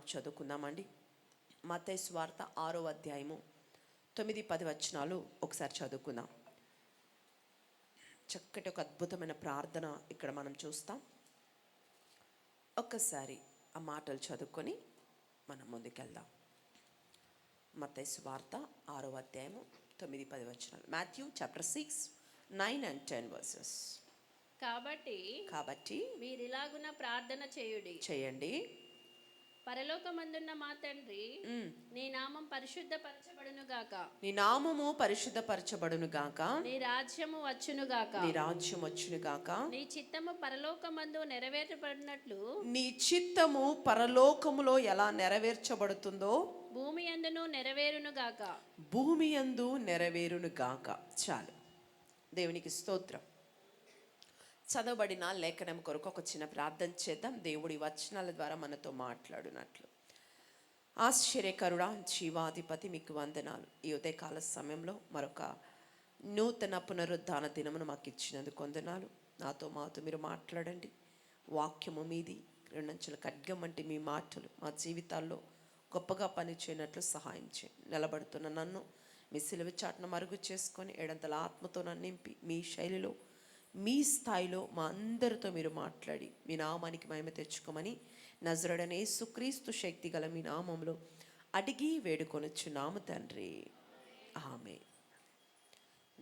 మాట చదువుకుందామండి. మత్తయి సువార్త 6వ అధ్యాయము 9-10 వచనాలు ఒకసారి చదువుకుందాం. చక్కటి ఒక అద్భుతమైన ప్రార్థన ఇక్కడ మనం చూస్తాం. ఒక్కసారి ఆ మాటలు చదువుకొని మనం ముందుకెళ్దాం. మత్తయి సువార్త 6వ అధ్యాయము 9-10 వచనాలు. Matthew chapter 6, 9 and 10 verses. కాబట్టి మీరిలాగున ప్రార్థన చేయండి. పరలోకమందున్న మా తండ్రి, నీ నామం పరిశుద్ధపరచబడును గాక. నీ నామము పరిశుద్ధపరచబడును గాక. నీ రాజ్యము వచ్చును గాక. నీ రాజ్యం వచ్చును గాక. నీ చిత్తము పరలోకమందు నెరవేర్చబడినట్లు, నీ చిత్తము పరలోకములో ఎలా నెరవేర్చబడుతుందో భూమి యందును నెరవేరును గాక. భూమి యందు నెరవేరును గాక. చాలు. దేవునికి స్తోత్రం. చదవబడిన లేఖనం కొరకు ఒక చిన్న ప్రార్థన చేద్దాం. దేవుడి వచనాల ద్వారా మనతో మాట్లాడునట్లు. ఆశ్చర్యకరుడా, జీవాధిపతి, మీకు వందనాలు. ఈ ఉదయకాల సమయంలో మరొక నూతన పునరుద్ధాన దినమును మాకు ఇచ్చినందుకు వందనాలు. నాతో మీరు మాట్లాడండి. వాక్యము మీది, రెండంచుల ఖడ్గం వంటి మీ మాటలు మా జీవితాల్లో గొప్పగా పనిచేయనట్లు సహాయం చేయండి. నిలబడుతున్న నన్ను మీ సిలువ చాటును మరుగు చేసుకొని ఏడంతల ఆత్మతో నన్ను నింపి మీ శైలిలో, మీ స్థాయిలో మా అందరితో మీరు మాట్లాడి మీ నామానికి మహిమ తెచ్చుకోమని నజరేయుడైన యేసుక్రీస్తు శక్తి గల మీ నామంలో అడిగి వేడుకొనుచున్నాము తండ్రి, ఆమేన్.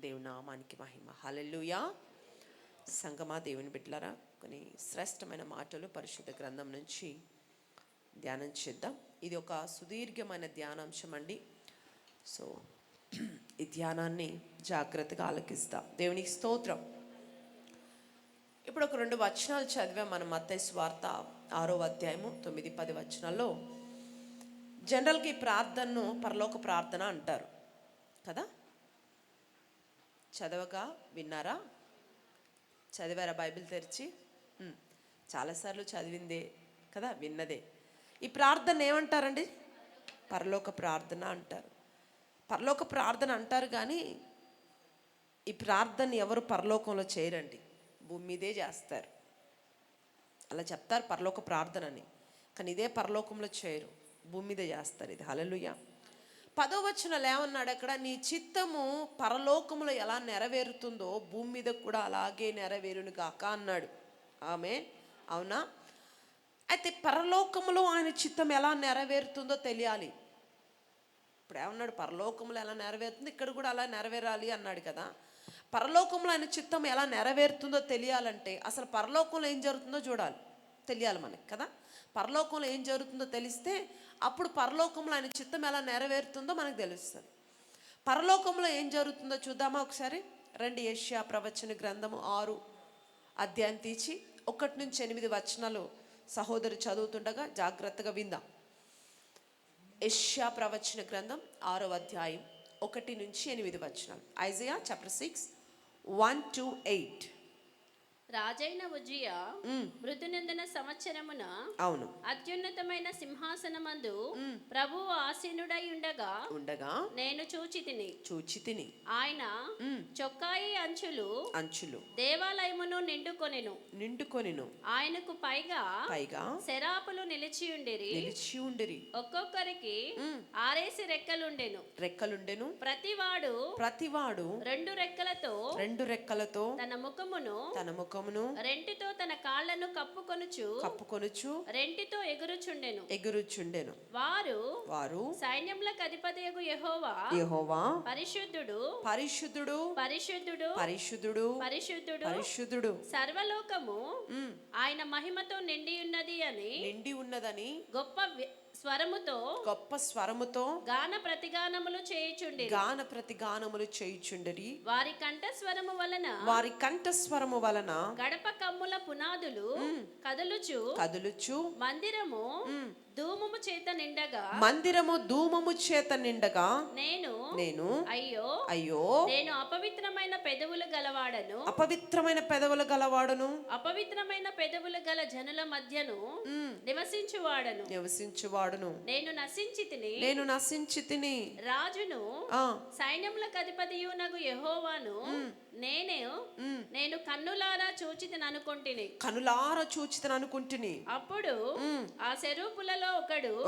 దేవుని నామానికి మహిమ. హల్లెలూయా. సంగమా, దేవుని బిడ్డలారా, కొన్ని శ్రేష్టమైన మాటలు పరిశుద్ధ గ్రంథం నుంచి ధ్యానం చేద్దాం. ఇది ఒక సుదీర్ఘమైన ధ్యానాంశం అండి. సో ఈ ధ్యానాన్ని జాగ్రత్తగా ఆలకిస్తాం. దేవునికి స్తోత్రం. ఇప్పుడు ఒక 2 వచనాలు చదివాం మనం. మత్తయి సువార్త 6వ అధ్యాయము 9-10 వచనాల్లో జనరల్గా ఈ ప్రార్థనను పరలోక ప్రార్థన అంటారు కదా. చదవగా విన్నారా? చదివారా బైబిల్ తెరిచి? చాలాసార్లు చదివిందే కదా, విన్నదే. ఈ ప్రార్థన ఏమంటారండి? పరలోక ప్రార్థన అంటారు. పరలోక ప్రార్థన అంటారు కానీ ఈ ప్రార్థన ఎవరు పరలోకంలో చేయరండి, భూమి మీదే చేస్తారు. అలా చెప్తారు పరలోక ప్రార్థన అని, కానీ ఇదే పరలోకంలో చేయరు, భూమి మీదే చేస్తారు. ఇది హల్లెలూయా. 10వ వచనంలో ఏమన్నాడు అక్కడ? నీ చిత్తము పరలోకములో ఎలా నెరవేరుతుందో భూమి మీద కూడా అలాగే నెరవేరును గాక అన్నాడు. ఆమేన్. అవునా? అయితే పరలోకములో ఆయన చిత్తం ఎలా నెరవేరుతుందో తెలియాలి. ఇప్పుడు ఏమన్నాడు? పరలోకములో ఎలా నెరవేరుతుంది, ఇక్కడ కూడా అలా నెరవేరాలి అన్నాడు కదా. పరలోకంలో ఆయన చిత్తం ఎలా నెరవేరుతుందో తెలియాలంటే అసలు పరలోకంలో ఏం జరుగుతుందో చూడాలి, తెలియాలి మనకి కదా. పరలోకంలో ఏం జరుగుతుందో తెలిస్తే అప్పుడు పరలోకంలో ఆయన చిత్తం ఎలా నెరవేరుతుందో మనకు తెలుస్తుంది. పరలోకంలో ఏం జరుగుతుందో చూద్దామా ఒకసారి? రండి. యెషయా ప్రవచన గ్రంథము 6 అధ్యాయం తీసి 1-8 వచనాలు సహోదరు చదువుతుండగా జాగ్రత్తగా విందాం. యెషయా ప్రవచన గ్రంథం 6వ అధ్యాయం 1-8 వచనాలు. Isaiah chapter 6, 1-8. రాజైన ఉజ్జియా మృతునందున సంవత్సరమున, అవును, అత్యున్నతమైన సింహాసనమందు ప్రభువు ఆసీనుడై ఉండగా నేను చూచి తిని ఆయన చొక్కాయి అంచులు దేవాలయమును నిండుకొనెను. ఆయనకు పైగా శరాపులు నిలిచి ఉండిరి. ఒక్కొక్కరికి 6 రెక్కలుండెను. ప్రతివాడు 2 రెక్కలతో తన ముఖమును రెంటితో తన కాళ్ళను కప్పుకొనుచు రెంటితో ఎగురుచుండెను. వారు సైన్యములకు అధిపతియగు యెహోవా పరిశుద్ధుడు సర్వలోకము ఆయన మహిమతో నిండి ఉన్నదని గొప్ప స్వరముతో గాన ప్రతిగానములు చేయుచుండిరి. వారి కంఠస్వరము వలన గడప కమ్ముల పునాదులు కదులుచు మందిరము ధూమము చేత నిండగా నేను నేను అయ్యో అయ్యో నేను అపవిత్రమైన పెదవులు గలవాడను, అపవిత్రమైన పెదవులు గలవాడను, అపవిత్రమైన పెదవులు గల జనుల మధ్యను నివసించువాడను, నివసించువాడును, నేను నశించి తిని నేను నశించి తిని రాజును ఆ సైన్యములకు అధిపతియునగు యెహోవాను నేను కన్నులారా చూచితిని అనుకొంటిని. కనులారా చూచితను అనుకుంటుని. అప్పుడు ఆ సెరూపులలో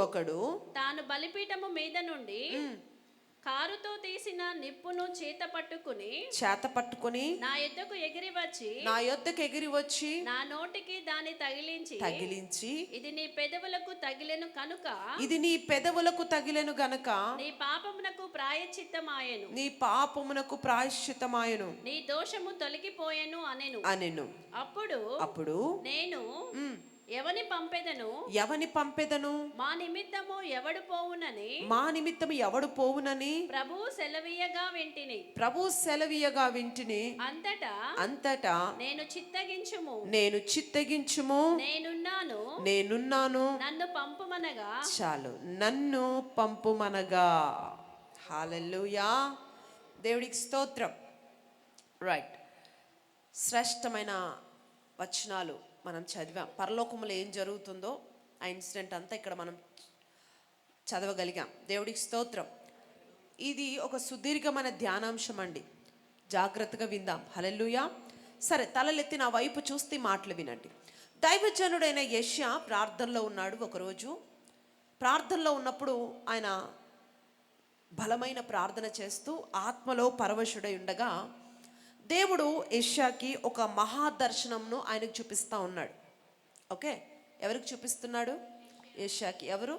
ఒకడు తాను బలిపీఠము మీద నుండి కారుతో తీసిన నిప్పును చేత పట్టుకుని నా యొద్దకు ఎగిరి వచ్చి నా నోటికి దాన్ని తగిలించి ఇది నీ పెదవులకు తగిలెను గనుక నీ పాపమునకు ప్రాయశ్చిత్తమాయెను నీ దోషము తొలగిపోయెను అనెను. అప్పుడు నేను ఎవని పంపెదను మా నిమిత్తము ఎవడు పోవునని ప్రభు సెలవీయగా వింటిని. అంతటా నేను చిత్తగించుము నేనున్నాను నన్ను పంపుమనగా చాలు, నన్ను పంపుమనగా. హల్లెలూయా, దేవుడికి స్తోత్రం. రైట్, శ్రేష్టమైన వచనాలు మనం చదివాం. పరలోకములో ఏం జరుగుతుందో ఆ ఇన్సిడెంట్ అంతా ఇక్కడ మనం చదవగలిగాం. దేవుడికి స్తోత్రం. ఇది ఒక సుదీర్ఘమైన ధ్యానాంశం అండి, జాగ్రత్తగా విందాం. హల్లెలూయా. సరే, తలలెత్తి నా వైపు చూస్తే మాటలు వినండి. దైవజనుడైన యెషయా ప్రార్థనలో ఉన్నాడు. ఒకరోజు ప్రార్థనలో ఉన్నప్పుడు ఆయన బలమైన ప్రార్థన చేస్తూ ఆత్మలో పరవశుడై ఉండగా దేవుడు యెషయాకి ఒక మహాదర్శనంను ఆయనకు చూపిస్తూ ఉన్నాడు. ఓకే, ఎవరికి చూపిస్తున్నాడు? యెషయాకి. ఎవరు?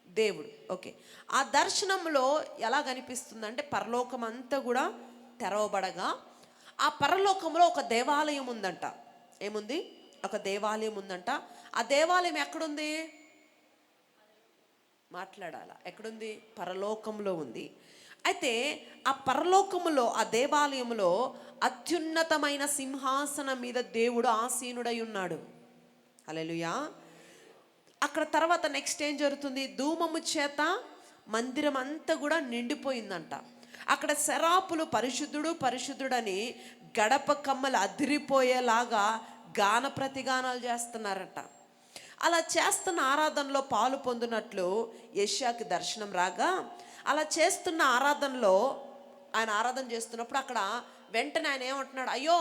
దేవుడు. ఓకే, ఆ దర్శనంలో ఎలా కనిపిస్తుందంటే పరలోకం అంతా కూడా తెరవబడగా ఆ పరలోకంలో ఒక దేవాలయం ఉందంట. ఏముంది? ఒక దేవాలయం ఉందంట. ఆ దేవాలయం ఎక్కడుంది? మాట్లాడాలా? ఎక్కడుంది? పరలోకంలో ఉంది. అయితే ఆ పరలోకములో ఆ దేవాలయంలో అత్యున్నతమైన సింహాసనం మీద దేవుడు ఆసీనుడై ఉన్నాడు. హల్లెలూయా. అక్కడ తర్వాత నెక్స్ట్ ఏం జరుగుతుంది? ధూమము చేత మందిరం అంతా కూడా నిండిపోయిందంట. అక్కడ శరాపులు పరిశుద్ధుడు పరిశుద్ధుడని గడప కమ్మలు అదిరిపోయేలాగా గాన ప్రతిగానాలు చేస్తున్నారట. అలా చేస్తున్న ఆరాధనలో పాలు పొందినట్లు యెషయాకి దర్శనం రాగా అలా చేస్తున్న ఆరాధనలో ఆయన ఆరాధన చేస్తున్నప్పుడు అక్కడ వెంటనే ఆయన ఏమంటున్నాడు? అయ్యో,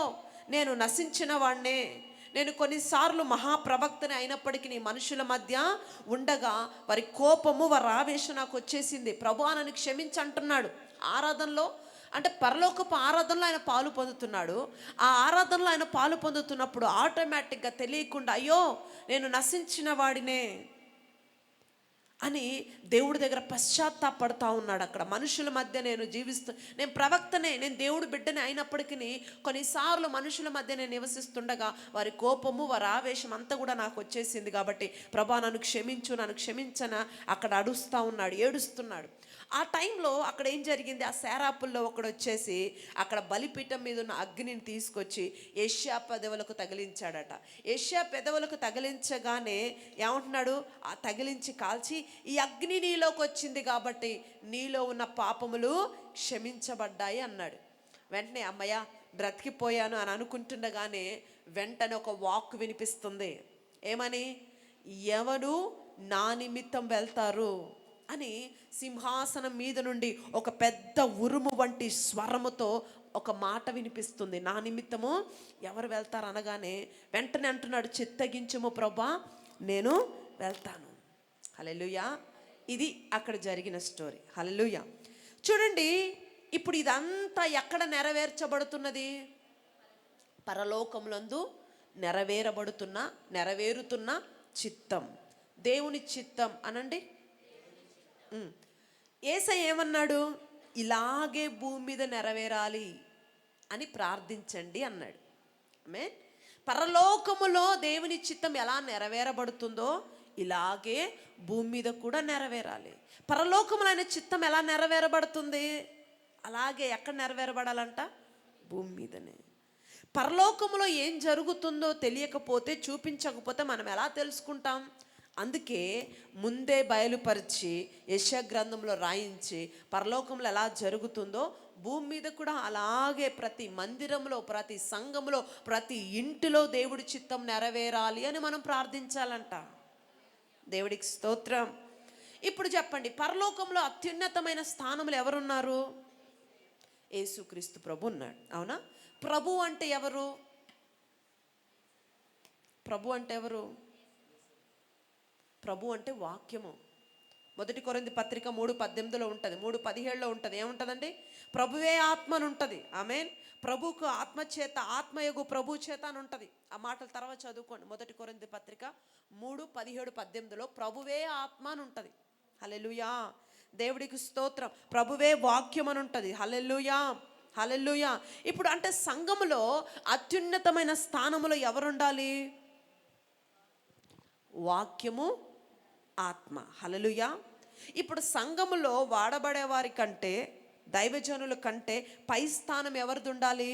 నేను నశించిన వాడినే, నేను కొన్నిసార్లు మహాప్రవక్తని అయినప్పటికీ మనుషుల మధ్య ఉండగా వారి కోపము వారి ఆవేశం నాకు వచ్చేసింది, ప్రభువా నన్ను క్షమించి అంటున్నాడు. ఆరాధనలో అంటే పరలోకపు ఆరాధనలో ఆయన పాలు పొందుతున్నాడు. ఆ ఆరాధనలో ఆయన పాలు పొందుతున్నప్పుడు ఆటోమేటిక్గా తెలియకుండా అయ్యో నేను నశించిన వాడినే అని దేవుడి దగ్గర పశ్చాత్తాపడుతూ ఉన్నాడు. అక్కడ మనుషుల మధ్య నేను ప్రవక్తనే, నేను దేవుడి బిడ్డనే అయినప్పటికీ కొన్నిసార్లు మనుషుల మధ్య నేను నివసిస్తుండగా వారి కోపము వారి ఆవేశం అంతా కూడా నాకు వచ్చేసింది, కాబట్టి ప్రభా నన్ను క్షమించన అక్కడ అడుస్తూ ఉన్నాడు, ఏడుస్తున్నాడు. ఆ టైంలో అక్కడ ఏం జరిగింది? ఆ శరాపుల్లో ఒకడు వచ్చేసి అక్కడ బలిపీఠం మీద ఉన్న అగ్నిని తీసుకొచ్చి యెషయా పెదవులకు తగిలించాడట. యెషయా పెదవులకు తగిలించగానే ఏమంటున్నాడు? ఆ తగిలించి కాల్చి ఈ అగ్ని నీలోకి వచ్చింది కాబట్టి నీలో ఉన్న పాపములు క్షమించబడ్డాయి అన్నాడు. వెంటనే అమ్మయ్య బ్రతికిపోయాను అని అనుకుంటుండగానే వెంటనే ఒక వాక్ వినిపిస్తుంది. ఏమని? ఎవరు నా నిమిత్తం వెళ్తారు అని సింహాసనం మీద నుండి ఒక పెద్ద ఉరుము వంటి స్వరముతో ఒక మాట వినిపిస్తుంది. నా నిమిత్తము ఎవరు వెళ్తారు అనగానే వెంటనే అంటున్నాడు, చిత్తగించుము ప్రభా, నేను వెళ్తాను. హల్లెలూయా. ఇది అక్కడ జరిగిన స్టోరీ. హల్లెలూయా. చూడండి, ఇప్పుడు ఇదంతా ఎక్కడ నెరవేర్చబడుతున్నది? పరలోకములందు నెరవేరుతున్న చిత్తం, దేవుని చిత్తం అనండి. యేసయ్య ఏమన్నాడు? ఇలాగే భూమి మీద నెరవేరాలి అని ప్రార్థించండి అన్నాడు. ఆమేన్. పరలోకములో దేవుని చిత్తం ఎలా నెరవేరబడుతుందో ఇలాగే భూమి మీద కూడా నెరవేరాలి. పరలోకములో ఆయన చిత్తం ఎలా నెరవేరబడుతుంది? అలాగే ఎక్కడ నెరవేరబడాలంట? భూమి మీదనే. పరలోకములో ఏం జరుగుతుందో తెలియకపోతే, చూపించకపోతే మనం ఎలా తెలుసుకుంటాం? అందుకే ముందే బయలుపరిచి యెషయా గ్రంథంలో రాయించి పరలోకంలో ఎలా జరుగుతుందో భూమి మీద కూడా అలాగే ప్రతి మందిరంలో, ప్రతి సంఘంలో, ప్రతి ఇంటిలో దేవుడి చిత్తం నెరవేరాలి అని మనం ప్రార్థించాలంట. దేవుడికి స్తోత్రం. ఇప్పుడు చెప్పండి, పరలోకంలో అత్యున్నతమైన స్థానంలో ఎవరున్నారు? యేసుక్రీస్తు ప్రభు ఉన్నాడు. అవునా? ప్రభు అంటే ఎవరు? ప్రభు అంటే ఎవరు? ప్రభు అంటే వాక్యము. 1 కొరింథీ పత్రిక 3:18 ఉంటుంది, 3:17 ఉంటుంది. ఏముంటుందండి? ప్రభువే ఆత్మ అని ఉంటుంది. ఆమేన్. ప్రభుకు ఆత్మ చేత, ఆత్మయగు ప్రభు చేత అని ఉంటుంది. ఆ మాటలు తర్వాత చదువుకోండి. 1 కొరింథీ పత్రిక 3:17-18 ప్రభువే ఆత్మ అని ఉంటుంది. హల్లెలూయా, దేవుడికి స్తోత్రం. ప్రభువే వాక్యం అని ఉంటుంది. హల్లెలూయా, హల్లెలూయా. ఇప్పుడు అంటే సంఘములో అత్యున్నతమైన స్థానములో ఎవరుండాలి? వాక్యము, ఆత్మ. హల్లెలూయా. ఇప్పుడు సంఘములో వాడబడే వారి కంటే, దైవజనుల కంటే పై స్థానం ఎవరిది ఉండాలి?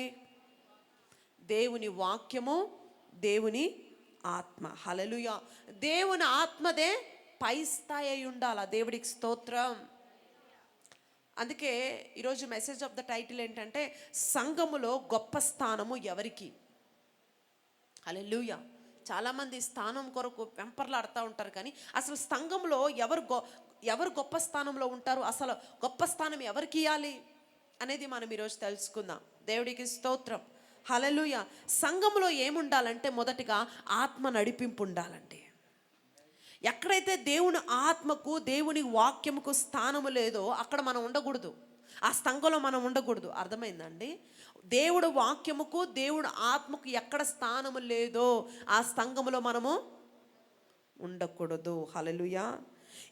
దేవుని వాక్యము, దేవుని ఆత్మ. హల్లెలూయా. దేవుని ఆత్మదే పై స్థాయి అయి ఉండాలి. దేవుడికి స్తోత్రం. అందుకే ఈరోజు మెసేజ్ ఆఫ్ ద టైటిల్ ఏంటంటే, సంఘములో గొప్ప స్థానము ఎవరికి? హల్లెలూయా. చాలామంది స్థానం కొరకు వెంపర్లాడుతూ ఉంటారు, కానీ అసలు సంఘంలో ఎవరు గొప్ప స్థానంలో ఉంటారు, అసలు గొప్ప స్థానం ఎవరికి ఇవ్వాలి అనేది మనం ఈరోజు తెలుసుకుందాం. దేవుడికి స్తోత్రం. హల్లెలూయా. సంఘంలో ఏముండాలంటే మొదటిగా ఆత్మ నడిపింపు ఉండాలండి. ఎక్కడైతే దేవుని ఆత్మకు, దేవుని వాక్యముకు స్థానము లేదో అక్కడ మనం ఉండకూడదు. ఆ సంఘంలో మనం ఉండకూడదు. అర్థమైందండి? దేవుడు వాక్యముకు, దేవుడు ఆత్మకు ఎక్కడ స్థానము లేదో ఆ సంఘములో మనము ఉండకూడదు. హల్లెలూయా.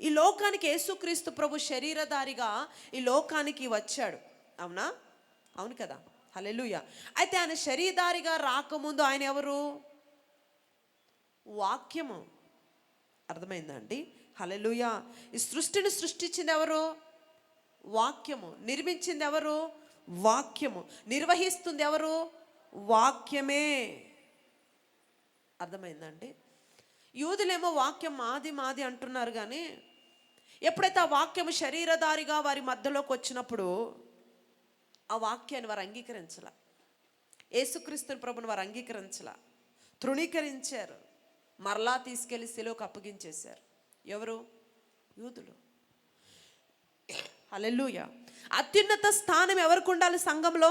ఈ లోకానికి యేసుక్రీస్తు ప్రభు శరీరధారిగా ఈ లోకానికి వచ్చాడు. అవునా? అవును కదా? హల్లెలూయా. అయితే ఆయన శరీరధారిగా రాకముందు ఆయన ఎవరు? వాక్యము. అర్థమైందా అండి? హల్లెలూయా. ఈ సృష్టిని సృష్టించింది ఎవరు? వాక్యము. నిర్మించింది ఎవరు? వాక్యము. నిర్వహిస్తుంది ఎవరు? వాక్యమే. అర్థమైందండి? యూదులేమో వాక్యం మాది మాది అంటున్నారు, కానీ ఎప్పుడైతే ఆ వాక్యము శరీరధారిగా వారి మధ్యలోకి వచ్చినప్పుడు ఆ వాక్యాన్ని వారు అంగీకరించాల. యేసుక్రీస్తు ప్రభుని వారు అంగీకరించాల, తృణీకరించారు. మరలా తీసుకెళ్లి శిలువకు అప్పగించేశారు. ఎవరు? యూదులు. హల్లెలూయా. అత్యున్నత స్థానం ఎవరికి ఉండాలి సంఘంలో?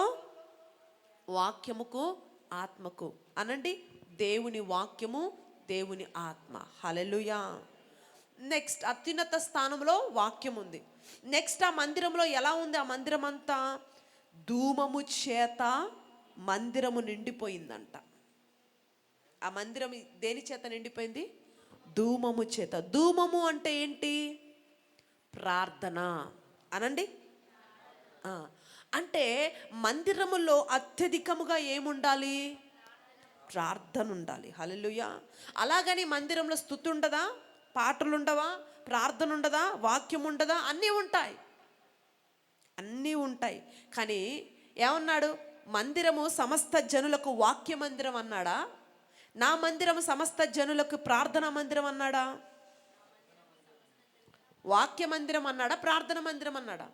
వాక్యముకు, ఆత్మకు. అనండి, దేవుని వాక్యము, దేవుని ఆత్మ. హల్లెలూయా. నెక్స్ట్ అత్యున్నత స్థానంలో వాక్యం ఉంది. నెక్స్ట్ ఆ మందిరంలో ఎలా ఉంది? ఆ మందిరం అంతా ధూమము చేత మందిరము నిండిపోయిందంట. ఆ మందిరం దేని చేత నిండిపోయింది? ధూమము చేత. ధూమము అంటే ఏంటి? ప్రార్థన. అనండి. అంటే మందిరములో అత్యధికముగా ఏముండాలి? ప్రార్థన ఉండాలి. హల్లెలూయా. అలాగని మందిరంలో స్తుతి ఉండదా? పాటలు ఉండవా? ప్రార్థన ఉండదా? వాక్యం ఉండదా? అన్నీ ఉంటాయి, అన్నీ ఉంటాయి. కానీ ఏమన్నాడు? మందిరము సమస్త జనులకు వాక్య మందిరం అన్నాడా? నా మందిరము సమస్త జనులకు ప్రార్థనా మందిరం అన్నాడా? వాక్య మందిరం అన్నాడా? ప్రార్థన మందిరం అన్నాడా?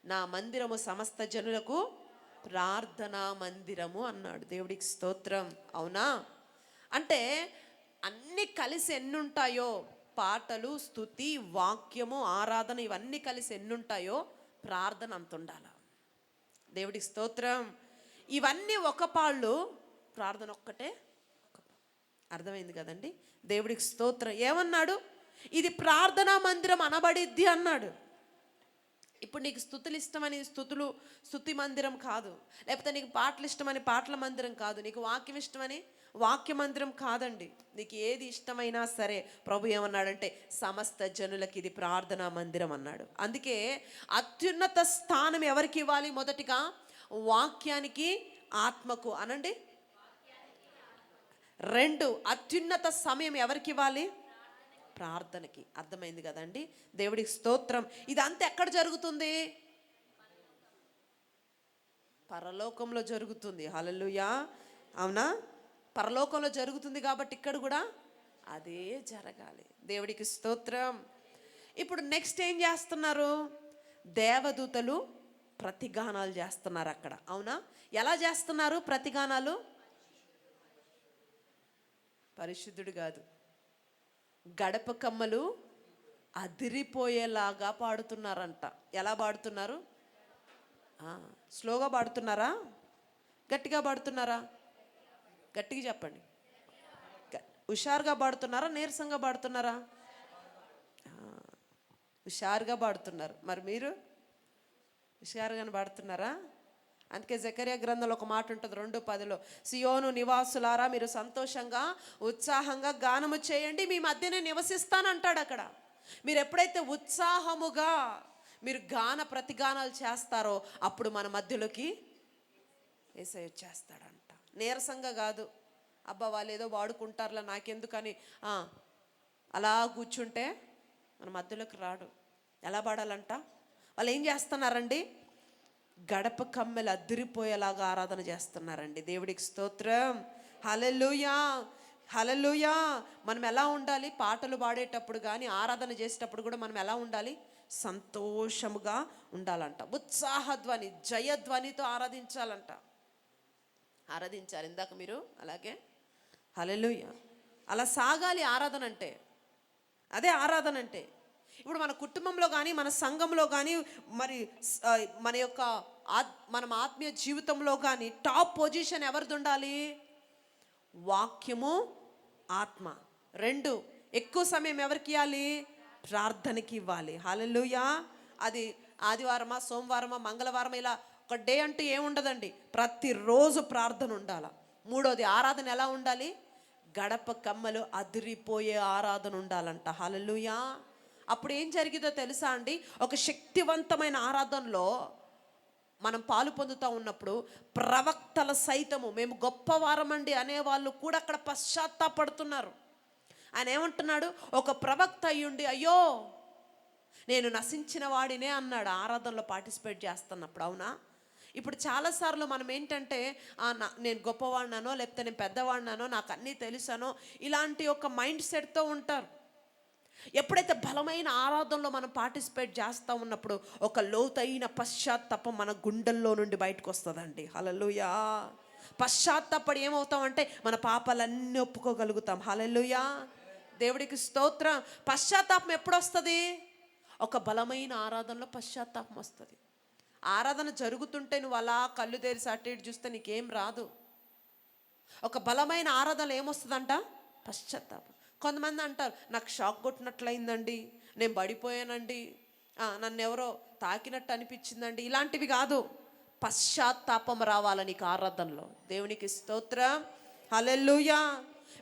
నా మందిరము సమస్త జనులకు ప్రార్థనా మందిరము అన్నాడు. దేవుడికి స్తోత్రం. అవునా? అంటే అన్నీ కలిసి ఎన్నుంటాయో, పాటలు, స్తుతి, వాక్యము, ఆరాధన ఇవన్నీ కలిసి ఎన్నుంటాయో ప్రార్థన అంత ఉండాలి. దేవుడికి స్తోత్రం. ఇవన్నీ ఒక పాళ్ళు, ప్రార్థన ఒక్కటే. అర్థమైంది కదండి? దేవుడికి స్తోత్రం. ఏమన్నాడు? ఇది ప్రార్థనా మందిరం అనబడిద్ది అన్నాడు. ఇప్పుడు నీకు స్తుతులు ఇష్టమని స్తుతి మందిరం కాదు, లేకపోతే నీకు పాటలు ఇష్టమని పాటల మందిరం కాదు, నీకు వాక్యం ఇష్టమని వాక్య మందిరం కాదండి. నీకు ఏది ఇష్టమైనా సరే ప్రభు ఏమన్నాడంటే సమస్త జనులకి ఇది ప్రార్థనా మందిరం అన్నాడు. అందుకే అత్యున్నత స్థానం ఎవరికి ఇవ్వాలి? మొదటిగా వాక్యానికి, ఆత్మకు. అనండి. 2, అత్యున్నత సమయం ఎవరికి ఇవ్వాలి? ప్రార్థనకి. అర్థమైంది కదండి? దేవుడికి స్తోత్రం. ఇదంతా ఎక్కడ జరుగుతుంది? పరలోకంలో జరుగుతుంది. హల్లెలూయా. అవునా? పరలోకంలో జరుగుతుంది కాబట్టి ఇక్కడ కూడా అదే జరగాలి. దేవుడికి స్తోత్రం. ఇప్పుడు నెక్స్ట్ ఏం చేస్తున్నారు? దేవదూతలు ప్రతిగానాలు చేస్తున్నారు అక్కడ. అవునా? ఎలా చేస్తున్నారు ప్రతిగానాలు? పరిశుద్ధుడు కాదు, గడప కమ్మలు అదిరిపోయేలాగా పాడుతున్నారంట. ఎలా పాడుతున్నారు? స్లోగా పాడుతున్నారా? గట్టిగా పాడుతున్నారా? గట్టిగా చెప్పండి. హుషారుగా పాడుతున్నారా? నీరసంగా పాడుతున్నారా? హుషారుగా పాడుతున్నారు. మరి మీరు హుషారుగానే పాడుతున్నారా? అందుకే జకర్యా గ్రంథంలో ఒక మాట ఉంటుంది 2:10, సియోను నివాసులారా మీరు సంతోషంగా ఉత్సాహంగా గానము చేయండి, మీ మధ్యనే నివసిస్తానంటాడు అక్కడ. మీరు ఎప్పుడైతే ఉత్సాహముగా మీరు ప్రతిగానాలు చేస్తారో అప్పుడు మన మధ్యలోకి యేసయ్య వచ్చేస్తాడంట. నీరసంగా కాదు, అబ్బా వాళ్ళు ఏదో వాడుకుంటారులా నాకెందుకని అలా కూర్చుంటే మన మధ్యలోకి రాడు. ఎలా పాడాలంట? వాళ్ళు ఏం చేస్తున్నారండి? గడప కమ్మెలు అదిరిపోయేలాగా ఆరాధన చేస్తున్నారండి. దేవుడికి స్తోత్రం. హల్లెలూయా, హల్లెలూయా. మనం ఎలా ఉండాలి? పాటలు పాడేటప్పుడు కానీ ఆరాధన చేసేటప్పుడు కూడా మనం ఎలా ఉండాలి? సంతోషముగా ఉండాలంట. ఉత్సాహధ్వని, జయధ్వనితో ఆరాధించాలంట. ఆరాధించాలి ఇందాక మీరు అలాగే. హల్లెలూయా. అలా సాగాలి ఆరాధన అంటే. అదే ఆరాధన అంటే. ఇప్పుడు మన కుటుంబంలో కానీ మన సంఘంలో కానీ మరి మనం ఆత్మీయ జీవితంలో కానీ టాప్ పొజిషన్ ఎవరిది ఉండాలి? వాక్యము, ఆత్మ రెండు. ఎక్కువ సమయం ఎవరికి ఇవ్వాలి? ప్రార్థనకి ఇవ్వాలి. హల్లెలూయా. అది ఆదివారమా, సోమవారమా, మంగళవారమా ఇలా ఒక డే అంటూ ఏముండదండి. ప్రతిరోజు ప్రార్థన ఉండాలి. మూడోది ఆరాధన ఎలా ఉండాలి? గడప కమ్మలు అదిరిపోయే ఆరాధన ఉండాలంట. హల్లెలూయా. అప్పుడు ఏం జరిగిందో తెలుసా అండి? ఒక శక్తివంతమైన ఆరాధనలో మనం పాలు పొందుతూ ఉన్నప్పుడు ప్రవక్తల సైతము మేము గొప్పవారమండి అనేవాళ్ళు కూడా అక్కడ పశ్చాత్తాపడుతున్నారు. ఆయన ఏమంటున్నాడు? ఒక ప్రవక్త అయ్యుండి అయ్యో నేను నశించిన వాడినే అన్నాడు ఆరాధనలో పార్టిసిపేట్ చేస్తున్నప్పుడు. అవునా? ఇప్పుడు చాలాసార్లు మనం ఏంటంటే నేను గొప్పవాడినానో లేకపోతే నేను పెద్దవాడినానో నాకు అన్నీ తెలుసానో ఇలాంటి ఒక మైండ్ సెట్తో ఉంటారు. ఎప్పుడైతే బలమైన ఆరాధనలో మనం పార్టిసిపేట్ చేస్తూ ఉన్నప్పుడు ఒక లోతైన పశ్చాత్తాపం మన గుండెల్లో నుండి బయటకు వస్తుందండి. హల్లెలూయా. పశ్చాత్తాపడి ఏమవుతామంటే మన పాపాలన్నీ ఒప్పుకోగలుగుతాం. హల్లెలూయా. దేవుడికి స్తోత్రం. పశ్చాత్తాపం ఎప్పుడు వస్తుంది? ఒక బలమైన ఆరాధనలో పశ్చాత్తాపం వస్తుంది. ఆరాధన జరుగుతుంటే నువ్వు అలా కళ్ళు తెరిచి అటు ఇటు చూస్తే నీకేం రాదు. ఒక బలమైన ఆరాధనలో ఏమొస్తుందంట? పశ్చాత్తాపం. కొంతమంది అంటారు నాకు షాక్ కొట్టినట్లయిందండి, నేను పడిపోయానండి, నన్ను ఎవరో తాకినట్టు అనిపించిందండి. ఇలాంటివి కాదు. పశ్చాత్తాపం రావాలి నీకు ఆరాధనలో. దేవునికి స్తోత్రం. హల్లెలూయా.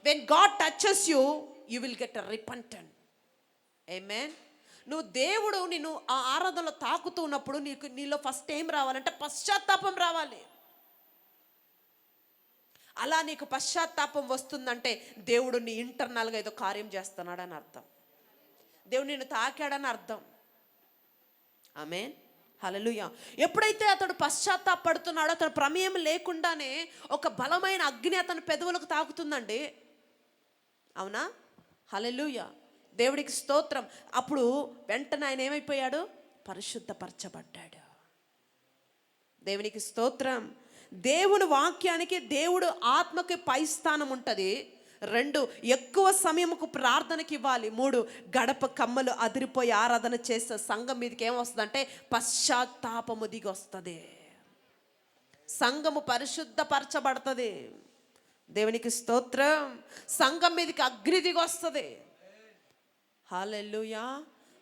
When God touches you you will get a repentant. ఆమేన్. నువ్వు దేవుడు నిన్ను ఆ ఆరాధనలో తాకుతూ ఉన్నప్పుడు నీలో ఫస్ట్ ఏం రావాలంటే పశ్చాత్తాపం రావాలి. అలా నీకు పశ్చాత్తాపం వస్తుందంటే దేవుడు నీ ఇంటర్నల్గా ఏదో కార్యం చేస్తున్నాడని అర్థం. దేవుడు నిన్ను తాకాడని అర్థం. ఆమేన్. హల్లెలూయా. ఎప్పుడైతే అతడు పశ్చాత్తాపడుతున్నాడో అతడు ప్రమేయం లేకుండానే ఒక బలమైన అగ్ని అతని పెదవులకు తాకుతుందండి. అవునా? హల్లెలూయా. దేవుడికి స్తోత్రం. అప్పుడు వెంటనే ఆయన ఏమైపోయాడు? పరిశుద్ధపరచబడ్డాడు. దేవునికి స్తోత్రం. దేవుని వాక్యానికి దేవుడు ఆత్మకి పై స్థానం ఉంటుంది. 2 ఎక్కువ సమయముకు ప్రార్థనకి ఇవ్వాలి. 3 గడప కమ్మలు అదిరిపోయి ఆరాధన చేసే సంఘం మీదకి ఏమొస్తుందంటే పశ్చాత్తాపము దిగి వస్తుంది. సంఘము పరిశుద్ధపరచబడుతుంది. దేవునికి స్తోత్రం. సంఘం మీదకి అగ్ని దిగి వస్తుంది. హల్లెలూయా,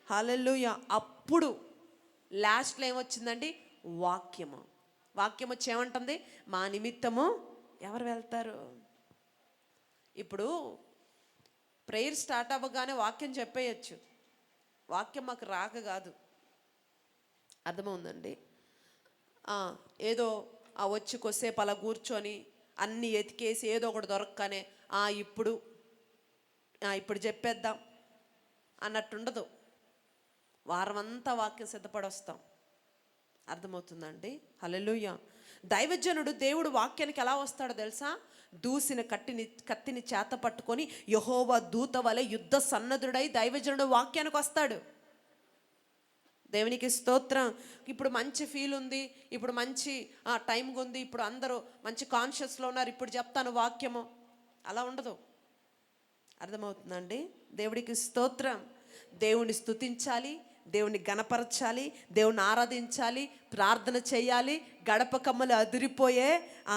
హల్లెలూయా. అప్పుడు లాస్ట్లో ఏమొచ్చిందండి? వాక్యము. వాక్యం వచ్చి ఏమంటుంది? మా నిమిత్తము ఎవరు వెళ్తారు? ఇప్పుడు ప్రేయర్ స్టార్ట్ అవ్వగానే వాక్యం చెప్పేయచ్చు. వాక్యం మాకు రాక కాదు. అర్థమవుందండి? ఏదో వచ్చి కొద్దిసేపు అలా కూర్చొని అన్నీ ఎతికేసి ఏదో ఒకటి దొరక్కనే ఇప్పుడు చెప్పేద్దాం అన్నట్టుండదు. వారం అంతా వాక్యం సిద్ధపడి వస్తాం. అర్థమవుతుందండి? హల్లెలూయా. దైవజనుడు దేవుడు వాక్యానికి ఎలా వస్తాడో తెలుసా? దూసిన కత్తిని చేత పట్టుకొని యెహోవా దూత వలె యుద్ధ సన్నద్ధుడై దైవజనుడు వాక్యానికి వస్తాడు. దేవునికి స్తోత్రం. ఇప్పుడు మంచి ఫీల్ ఉంది, ఇప్పుడు మంచి టైం ఉంది, ఇప్పుడు అందరూ మంచి కాన్షియస్లో ఉన్నారు, ఇప్పుడు చెప్తాను వాక్యము. అలా ఉండదు. అర్థమవుతుందండి? దేవుడికి స్తోత్రం. దేవుని స్తుతించాలి, దేవుని గణపరచాలి, దేవుని ఆరాధించాలి, ప్రార్థన చేయాలి, గడప కమ్మలు అదిరిపోయే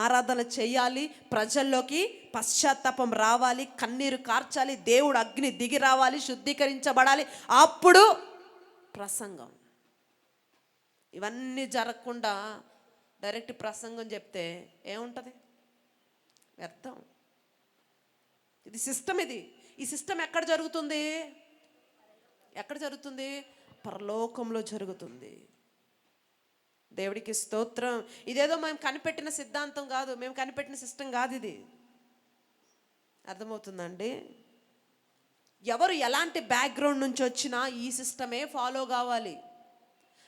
ఆరాధన చేయాలి, ప్రజల్లోకి పశ్చాత్తాపం రావాలి, కన్నీరు కార్చాలి, దేవుడు అగ్ని దిగి రావాలి, శుద్ధీకరించబడాలి, అప్పుడు ప్రసంగం. ఇవన్నీ జరగకుండా డైరెక్ట్ ప్రసంగం చెప్తే ఏముంటుంది? వ్యర్థం. ఇది సిస్టమ్. ఈ సిస్టమ్ ఎక్కడ జరుగుతుంది? ఎక్కడ జరుగుతుంది? పరలోకంలో జరుగుతుంది. దేవుడికి స్తోత్రం. ఇదేదో మేము కనిపెట్టిన సిద్ధాంతం కాదు, మేము కనిపెట్టిన సిస్టమ్ కాదు ఇది. అర్థమవుతుందండి? ఎవరు ఎలాంటి బ్యాక్గ్రౌండ్ నుంచి వచ్చినా ఈ సిస్టమే ఫాలో కావాలి.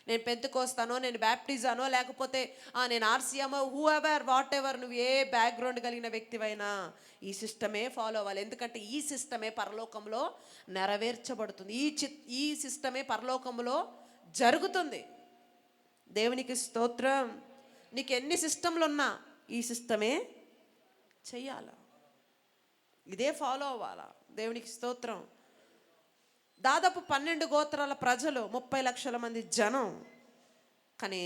నేను పెంతెకోస్తానో, నేను బ్యాప్టిజానో, లేకపోతే నేను ఆర్సీఎమో, హూ ఎవర్ వాట్ ఎవర్, నువ్వు ఏ బ్యాక్గ్రౌండ్ కలిగిన వ్యక్తివైనా ఈ సిస్టమే ఫాలో అవ్వాలి. ఎందుకంటే ఈ సిస్టమే పరలోకంలో నెరవేర్చబడుతుంది. ఈ సిస్టమే పరలోకంలో జరుగుతుంది. దేవునికి స్తోత్రం. నీకు ఎన్ని సిస్టంలు ఉన్నా ఈ సిస్టమే చెయ్యాల, ఇదే ఫాలో అవ్వాలా. దేవునికి స్తోత్రం. దాదాపు 12 గోత్రాల ప్రజలు, 30 లక్షల మంది జనం. కానీ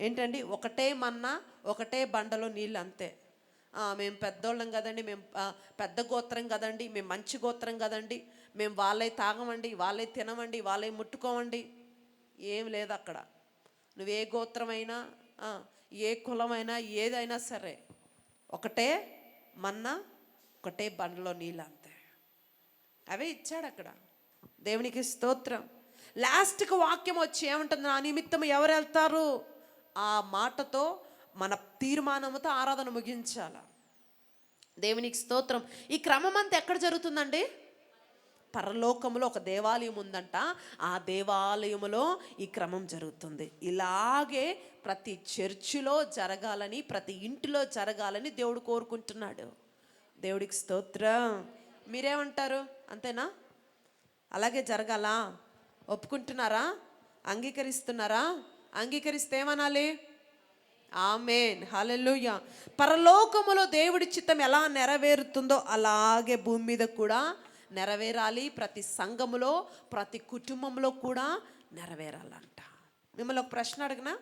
ఏంటండి, ఒకటే మన్నా, ఒకటే బండలో నీళ్ళు, అంతే. మేము పెద్దోళ్ళం కదండి, మేము పెద్ద గోత్రం కదండి, మేము మంచి గోత్రం కదండి, మేము వాళ్ళే తాగమండి, వాళ్ళే తినమండి, వాళ్ళే ముట్టుకోమండి. ఏం లేదు అక్కడ. నువ్వే గోత్రమైనా, ఏ కులమైనా, ఏదైనా సరే, ఒకటే మన్నా, ఒకటే బండలో నీళ్ళు, అంతే. అవే ఇచ్చాడు అక్కడ. దేవునికి స్తోత్రం. లాస్ట్కి వాక్యం వచ్చి ఏమంటుంది? నా నిమిత్తం ఎవరు వెళ్తారు? ఆ మాటతో, మన తీర్మానంతో ఆరాధన ముగించాల. దేవునికి స్తోత్రం. ఈ క్రమం అంతా ఎక్కడ జరుగుతుందండి? పరలోకంలో ఒక దేవాలయం ఉందంట, ఆ దేవాలయంలో ఈ క్రమం జరుగుతుంది. ఇలాగే ప్రతి చర్చిలో జరగాలని, ప్రతి ఇంటిలో జరగాలని దేవుడు కోరుకుంటున్నాడు. దేవుడికి స్తోత్రం. మీరేమంటారు? అంతేనా? అలాగే జరగాల? ఒప్పుకుంటున్నారా? అంగీకరిస్తున్నారా? అంగీకరిస్తే ఏమనాలి? ఆమేన్, హల్లెలూయా. పరలోకములో దేవుడి చిత్తం ఎలా నెరవేరుతుందో అలాగే భూమి మీద కూడా నెరవేరాలి. ప్రతి సంఘములో, ప్రతి కుటుంబంలో కూడా నెరవేరాలంట. మిమ్మల్ని ఒక ప్రశ్న అడిగినా,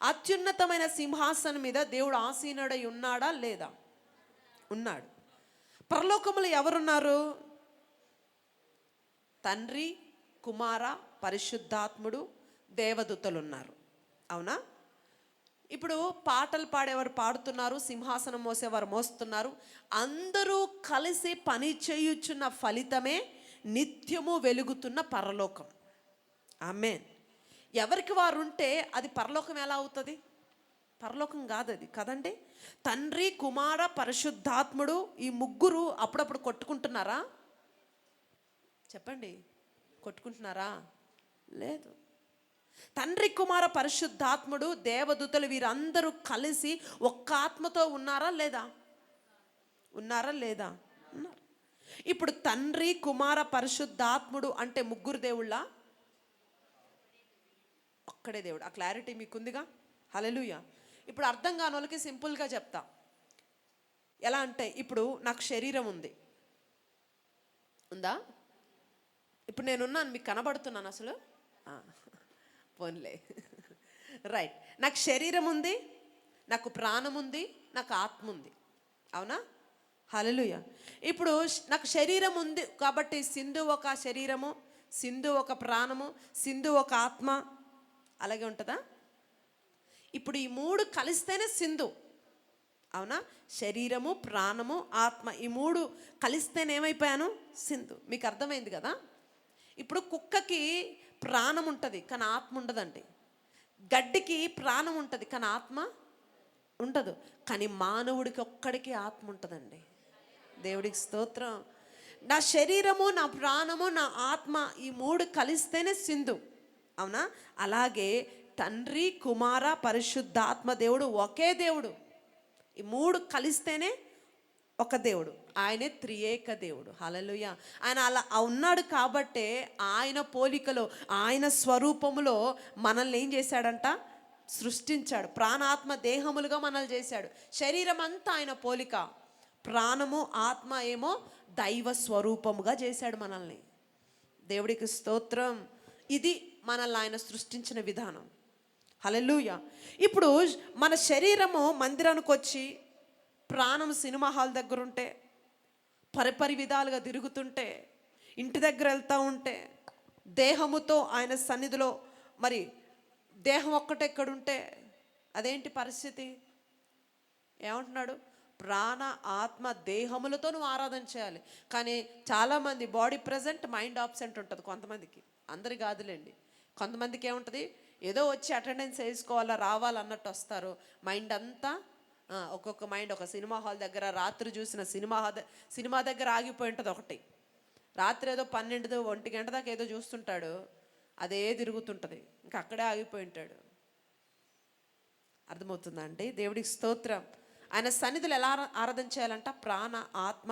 అత్యున్నతమైన సింహాసనం మీద దేవుడు ఆసీనుడై ఉన్నాడా లేదా? ఉన్నాడు. పరలోకములో ఎవరున్నారు? తండ్రి, కుమార, పరిశుద్ధాత్ముడు, దేవదూతలు ఉన్నారు. అవునా? ఇప్పుడు పాటలు పాడేవారు పాడుతున్నారు, సింహాసనం మోసేవారు మోస్తున్నారు. అందరూ కలిసి పని చేయుచున్న ఫలితమే నిత్యము వెలుగుతున్న పరలోకం. ఆమేన్. ఎవరికి వారు ఉంటే అది పరలోకం ఎలా అవుతుంది? పరలోకం కాదు అది, కదండి. తండ్రి, కుమార, పరిశుద్ధాత్ముడు, ఈ ముగ్గురు అప్పుడప్పుడు కొట్టుకుంటున్నారా? చెప్పండి, కొట్టుకుంటున్నారా? లేదు. తండ్రి, కుమార, పరిశుద్ధాత్ముడు, దేవదూతలు వీరందరూ కలిసి ఒక్క ఆత్మతో ఉన్నారా లేదా? ఉన్నారా లేదా? ఉన్నారు. ఇప్పుడు తండ్రి, కుమార, పరిశుద్ధాత్ముడు అంటే ముగ్గురు దేవుళ్ళ? ఒక్కడే దేవుడు. ఆ క్లారిటీ మీకుందిగా? హల్లెలూయా. ఇప్పుడు అర్థం కాని వాళ్ళకి సింపుల్గా చెప్తా. ఎలా అంటే, ఇప్పుడు నాకు శరీరం ఉంది, ఉందా? ఇప్పుడు నేనున్నాను, మీకు కనబడుతున్నాను అసలు? పోన్లే, రైట్. నాకు శరీరం ఉంది, నాకు ప్రాణం ఉంది, నాకు ఆత్మ ఉంది. అవునా? హల్లెలూయా. ఇప్పుడు నాకు శరీరం ఉంది కాబట్టి సింధు ఒక శరీరము, సింధు ఒక ప్రాణము, సింధు ఒక ఆత్మ, అలాగే ఉంటుందా? ఇప్పుడు ఈ మూడు కలిస్తేనే సింధు. అవునా? శరీరము, ప్రాణము, ఆత్మ, ఈ మూడు కలిస్తేనే ఏమైపోయాను? సింధు. మీకు అర్థమైంది కదా? ఇప్పుడు కుక్కకి ప్రాణం ఉంటుంది కానీ ఆత్మ ఉండదండి. గడ్డికి ప్రాణం ఉంటుంది కానీ ఆత్మ ఉండదు. కానీ మానవుడికి ఒక్కడికి ఆత్మ ఉంటుందండి. దేవుడికి స్తోత్రం. నా శరీరము, నా ప్రాణము, నా ఆత్మ, ఈ మూడు కలిస్తేనే సింధు. అవునా? అలాగే తండ్రి, కుమార, పరిశుద్ధాత్మ దేవుడు ఒకే దేవుడు. ఈ మూడు కలిస్తేనే ఒక దేవుడు. ఆయనే త్రియేక దేవుడు. హల్లెలూయా. ఆయన అలా ఉన్నాడు కాబట్టే ఆయన పోలికలో, ఆయన స్వరూపములో మనల్ని ఏం చేశాడంట? సృష్టించాడు. ప్రాణాత్మ దేహములుగా మనల్ని చేశాడు. శరీరం అంతా ఆయన పోలిక, ప్రాణము ఆత్మ ఏమో దైవ స్వరూపముగా చేశాడు మనల్ని. దేవుడికి స్తోత్రం. ఇది మనల్ని ఆయన సృష్టించిన విధానం. హల్లెలూయా. ఇప్పుడు మన శరీరము మందిరానికి వచ్చి, ప్రాణం సినిమా హాల్ దగ్గర ఉంటే, పరిపరి విధాలుగా తిరుగుతుంటే, ఇంటి దగ్గర వెళ్తూ ఉంటే, దేహముతో ఆయన సన్నిధిలో మరి దేహం ఒక్కటెక్కడుంటే అదేంటి పరిస్థితి? ఏమంటున్నాడు? ప్రాణ ఆత్మ దేహములతో నువ్వు ఆరాధన చేయాలి. కానీ చాలామంది బాడీ ప్రజెంట్, మైండ్ ఆబ్సెంట్ ఉంటుంది కొంతమందికి. అందరి కాదులేండి. కొంతమందికి ఏముంటుంది? ఏదో వచ్చి అటెండెన్స్ వేసుకోవాలా, రావాలన్నట్టు వస్తారు. మైండ్ అంతా ఒక్కొక్క మైండ్ ఒక సినిమా హాల్ దగ్గర, రాత్రి చూసిన సినిమా దగ్గర ఆగిపోయి ఉంటుంది ఒకటి. రాత్రి ఏదో 12, 1 గంట దాకా ఏదో చూస్తుంటాడు, అదే తిరుగుతుంటుంది, ఇంకా అక్కడే ఆగిపోయి ఉంటాడు. అర్థమవుతుందా అండి? దేవుడికి స్తోత్రం. ఆయన సన్నిధిలో ఎలా ఆరాధన చేయాలంట? ప్రాణ ఆత్మ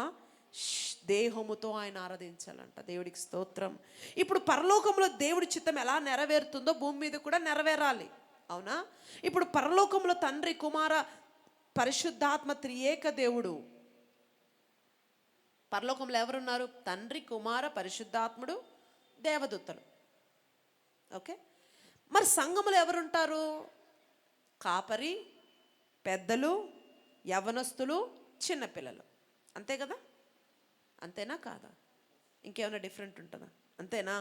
దేహముతో ఆయన ఆరాధించాలంట. దేవుడికి స్తోత్రం. ఇప్పుడు పరలోకంలో దేవుడి చిత్తం ఎలా నెరవేరుతుందో భూమి మీద కూడా నెరవేరాలి. అవునా? ఇప్పుడు పరలోకంలో తండ్రి, కుమార, పరిశుద్ధాత్మ త్రియేక దేవుడు. పరలోకంలో ఎవరున్నారు? తండ్రి, కుమార, పరిశుద్ధాత్ముడు, దేవదూతలు. ఓకే. మరి సంఘములో ఎవరుంటారు? కాపరి, పెద్దలు, యవ్వనస్తులు, చిన్నపిల్లలు. అంతే కదా? అంతేనా కాదా? ఇంకేమైనా డిఫరెంట్ ఉంటుందా? అంతేనా?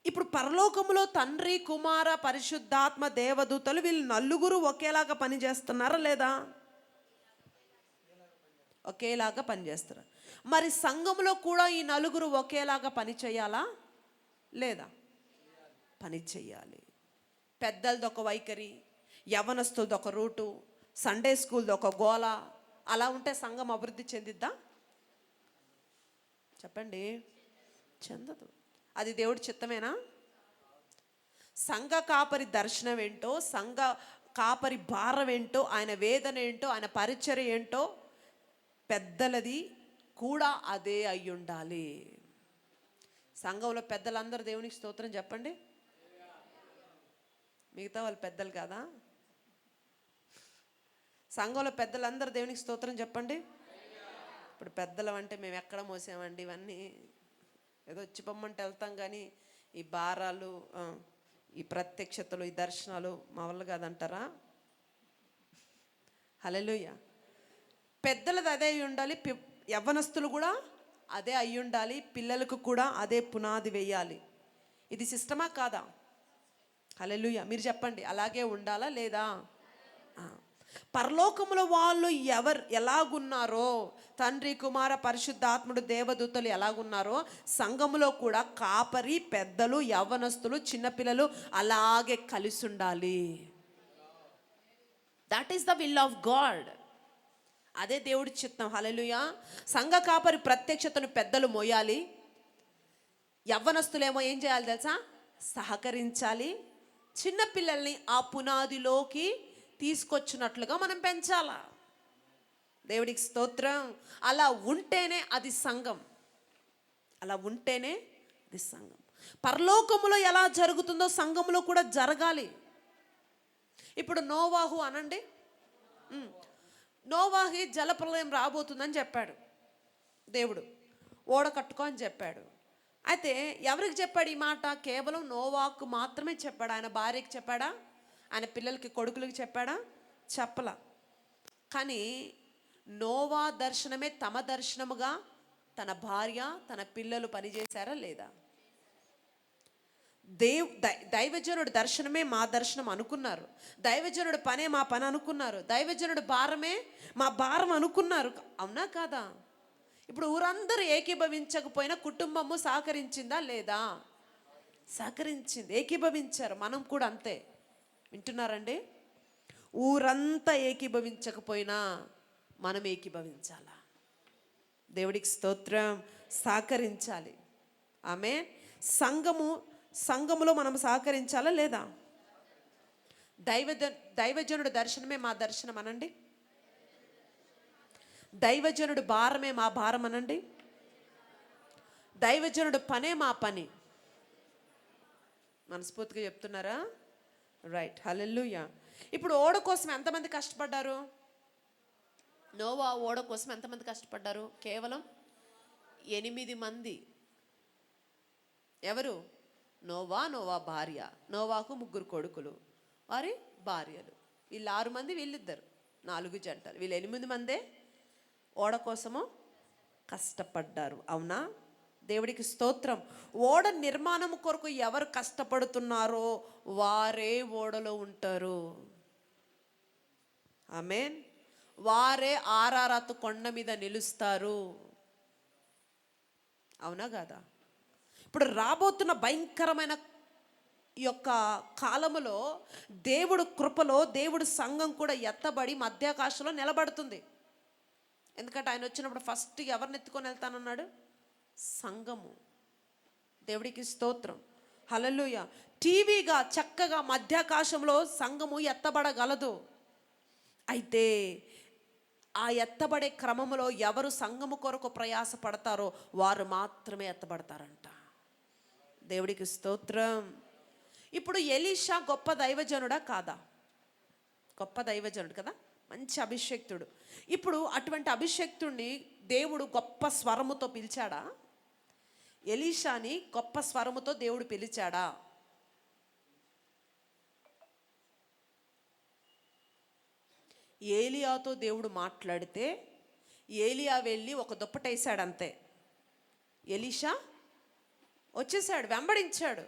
ఇప్పుడు పరలోకములో తండ్రి, కుమార, పరిశుద్ధాత్మ, దేవదూతలు వీళ్ళు నలుగురు ఒకేలాగా పనిచేస్తున్నారా లేదా? ఒకేలాగా పనిచేస్తారు. మరి సంఘములో కూడా ఈ నలుగురు ఒకేలాగా పని చేయాలా లేదా? పని చెయ్యాలి. పెద్దలది ఒక వైఖరి, యవ్వనస్తులది ఒక రూటు, సండే స్కూల్ది ఒక గోల. అలా ఉంటే సంఘం అభివృద్ధి చెందిద్దా? చెప్పండి. చెందదు. అది దేవుడి చిత్తమేనా? సంఘ కాపరి దర్శనం ఏంటో, సంఘ కాపరి భారం ఏంటో, ఆయన వేదన ఏంటో, ఆయన పరిచర్య ఏంటో పెద్దలది కూడా అదే అయి ఉండాలి. సంఘంలో పెద్దలందరూ దేవునికి స్తోత్రం చెప్పండి. మిగతా వాళ్ళు పెద్దలు కాదా? సంఘంలో పెద్దలందరూ దేవునికి స్తోత్రం చెప్పండి. ఇప్పుడు పెద్దలు అంటే మేము ఎక్కడ మోసామండి, ఇవన్నీ ఏదో వచ్చి పొమ్మంటే వెళ్తాం, కానీ ఈ భారాలు, ఈ ప్రత్యక్షతలు, ఈ దర్శనాలు మా వల్ల కాదంటారా? హల్లెలూయా. పెద్దలది అదే అయి ఉండాలి, యవ్వనస్తులు కూడా అదే అయి ఉండాలి, పిల్లలకు కూడా అదే పునాది వేయాలి. ఇది సిస్టమా కాదా? హల్లెలూయా. మీరు చెప్పండి, అలాగే ఉండాలా లేదా? పరలోకములో వాళ్ళు ఎలాగున్నారో, తండ్రి, కుమార, పరిశుద్ధాత్ముడు, దేవదూతలు ఎలాగున్నారో, సంఘములో కూడా కాపరి, పెద్దలు, యవ్వనస్తులు, చిన్నపిల్లలు అలాగే కలిసి ఉండాలి. That is the will of God. అదే దేవుడి చిత్తం. హల్లెలూయా. సంఘ కాపరి ప్రత్యక్షతను పెద్దలు మోయాలి, యవ్వనస్తులేమో ఏం చేయాలి తెలుసా? సహకరించాలి. చిన్నపిల్లల్ని ఆ పునాదిలోకి తీసుకొచ్చినట్లుగా మనం పెంచాలా. దేవుడికి స్తోత్రం. అలా ఉంటేనే అది సంఘం. అలా ఉంటేనే అది సంఘం. పరలోకములో ఎలా జరుగుతుందో సంఘములో కూడా జరగాలి. ఇప్పుడు నోవాహు అనండి. నోవాహి జలప్రలయం రాబోతుందని చెప్పాడు దేవుడు. ఓడ కట్టుకో అని చెప్పాడు. అయితే ఎవరికి చెప్పాడు ఈ మాట? కేవలం నోవాకు మాత్రమే చెప్పాడు. ఆయన భార్యకి చెప్పాడా? ఆయన పిల్లలకి, కొడుకులకి చెప్పాడా? చెప్పలా. కానీ నోవా దర్శనమే తమ దర్శనముగా తన భార్య, తన పిల్లలు పనిచేశారా లేదా? దైవజనుడు దర్శనమే మా దర్శనం అనుకున్నారు, దైవజనుడు పనే మా పని అనుకున్నారు, దైవజనుడు భారమే మా భారం అనుకున్నారు. అవునా కాదా? ఇప్పుడు ఊరందరూ ఏకీభవించకపోయినా కుటుంబము సహకరించిందా లేదా? సహకరించింది, ఏకీభవించారు. మనం కూడా అంతే. వింటున్నారండి? ఊరంతా ఏకీభవించకపోయినా మనం ఏకీభవించాలా. దేవుడికి స్తోత్రం. సహకరించాలి. ఆమేన్. సంఘములో మనం సహకరించాలా లేదా? దైవజనుడు దర్శనమే మా దర్శనం అనండి. దైవజనుడు భారమే మా భారం అనండి. దైవజనుడు పనే మా పని. మనస్ఫూర్తిగా చెప్తున్నారా? రైట్, హల్లెలూయా. ఇప్పుడు ఓడ కోసం ఎంతమంది కష్టపడ్డారు? నోవా ఓడ కోసం ఎంతమంది కష్టపడ్డారు? కేవలం 8 మంది. ఎవరు? నోవా భార్య, నోవాకు 3 కొడుకులు, వారి భార్యలు. వీళ్ళు 6 మంది, వీళ్ళిద్దరు 4 జంటలు. వీళ్ళు 8 మందే ఓడ కోసము కష్టపడ్డారు. అవునా? దేవుడికి స్తోత్రం. ఓడ నిర్మాణం కొరకు ఎవరు కష్టపడుతున్నారో వారే ఓడలో ఉంటారు. ఆమేన్. వారే ఆరారతు కొండ మీద నిలుస్తారు. అవునా కాదా? ఇప్పుడు రాబోతున్న భయంకరమైన ఈ యొక్క కాలములో దేవుడు కృపలో దేవుడు సంఘం కూడా ఎత్తబడి మధ్యాకాశంలో నిలబడుతుంది. ఎందుకంటే ఆయన వచ్చినప్పుడు ఫస్ట్ ఎవరిని ఎత్తుకొని వెళ్తానన్నాడు? సంఘము. దేవుడికి స్తోత్రం, హల్లెలూయా. టీవీగా చక్కగా మధ్యాకాశంలో సంఘము ఎత్తబడగలదు. అయితే ఆ ఎత్తబడే క్రమంలో ఎవరు సంఘము కొరకు ప్రయాస పడతారో వారు మాత్రమే ఎత్తబడతారంట. దేవుడికి స్తోత్రం. ఇప్పుడు ఎలీషా గొప్ప దైవజనుడా కాదా? గొప్ప దైవజనుడు కదా, మంచి అభిషేక్తుడు. ఇప్పుడు అటువంటి అభిషేక్తుడిని దేవుడు గొప్ప స్వరముతో పిలిచాడా? ఎలీషాని గొప్ప స్వరముతో దేవుడు పిలిచాడా? ఏలియాతో దేవుడు మాట్లాడితే ఏలియా వెళ్ళి ఒక దుప్పటేశాడు అంతే. ఎలీషా వచ్చేసాడు, వెంబడించాడు,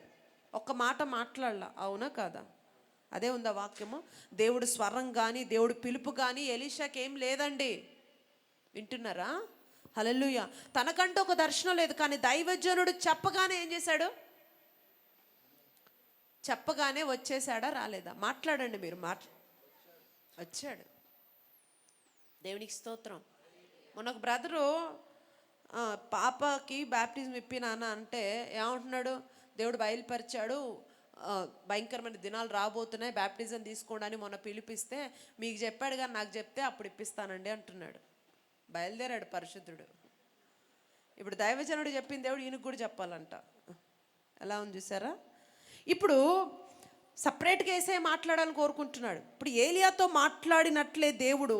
ఒక్క మాట మాట్లాడలా. అవునా కాదా? అదే ఉందా వాక్యము? దేవుడు స్వరం కానీ దేవుడు పిలుపు కానీ ఎలీషాకి ఏం లేదండి. వింటున్నారా? హల్లెలూయా. తనకంటూ ఒక దర్శనం లేదు, కానీ దైవజనుడు చెప్పగానే ఏం చేశాడు? చెప్పగానే వచ్చేసాడా రాలేదా? మాట్లాడండి మీరు. వచ్చాడు. దేవునికి స్తోత్రం. మొన్న ఒక బ్రదరు పాపకి బ్యాప్టిజం ఇప్పినాన అంటే ఏమంటున్నాడు? దేవుడు బయలుపరిచాడు, భయంకరమైన దినాలు రాబోతున్నాయి, బ్యాప్టిజం తీసుకోవడానికి మొన్న పిలిపిస్తే మీకు చెప్పాడు కానీ నాకు చెప్తే అప్పుడు ఇప్పిస్తానండి అంటున్నాడు. బయలుదేరాడు పరిశుద్ధుడు. ఇప్పుడు దైవజనుడు చెప్పిన దేవుడు ఈయనకు కూడా చెప్పాలంట. ఎలా ఉంది చూసారా? ఇప్పుడు సపరేట్గా వేసే మాట్లాడాలని కోరుకుంటున్నాడు. ఇప్పుడు ఏలియాతో మాట్లాడినట్లే దేవుడు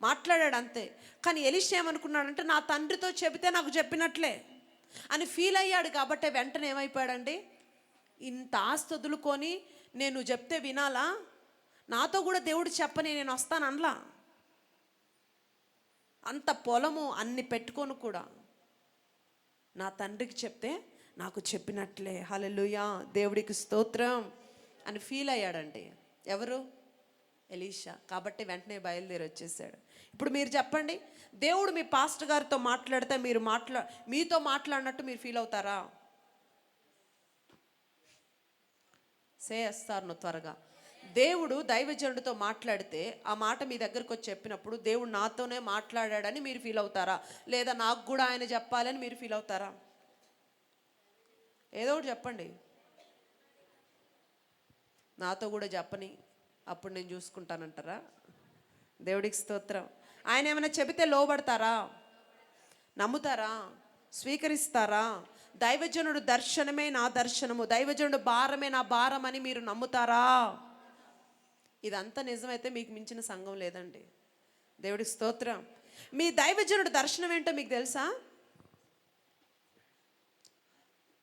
మాట్లాడాడు అంతే. కానీ ఎలీషా ఏమనుకున్నాడంటే నా తండ్రితో చెబితే నాకు చెప్పినట్లే అని ఫీల్ అయ్యాడు. కాబట్టి వెంటనే ఏమైపోయాడండి? ఇంత ఆస్తి వదులుకొని నేను చెప్తే వినాలా? నాతో కూడా దేవుడు చెప్పని నేను వస్తాను అనలా. అంత పొలము అన్ని పెట్టుకొని కూడా నా తండ్రికి చెప్తే నాకు చెప్పినట్లే, హల్లెలూయా, దేవుడికి స్తోత్రం అని ఫీల్ అయ్యాడండి. ఎవరు? ఎలీషా. కాబట్టి వెంటనే బయలుదేరి వచ్చేసాడు. ఇప్పుడు మీరు చెప్పండి, దేవుడు మీ పాస్టర్ గారితో మాట్లాడితే మీరు మీతో మాట్లాడినట్టు మీరు ఫీల్ అవుతారా? చేస్తారు త్వరగా. దేవుడు దైవజనుడితో మాట్లాడితే ఆ మాట మీ దగ్గరకు వచ్చి చెప్పినప్పుడు దేవుడు నాతోనే మాట్లాడాడని మీరు ఫీల్ అవుతారా? లేదా నాకు కూడా ఆయన చెప్పాలని మీరు ఫీల్ అవుతారా? ఏదో ఒకటి చెప్పండి. నాతో కూడా చెప్పని అప్పుడు నేను చూసుకుంటానంటారా? దేవుడికి స్తోత్రం. ఆయన ఏమైనా చెబితే లోబడతారా? నమ్ముతారా? స్వీకరిస్తారా? దైవజనుడు దర్శనమే నా దర్శనము, దైవజనుడు భారమే నా భారం అని మీరు నమ్ముతారా? ఇదంతా నిజమైతే మీకు మించిన సంఘం లేదండి. దేవుడికి స్తోత్రం. మీ దైవజనుడు దర్శనం ఏంటో మీకు తెలుసా?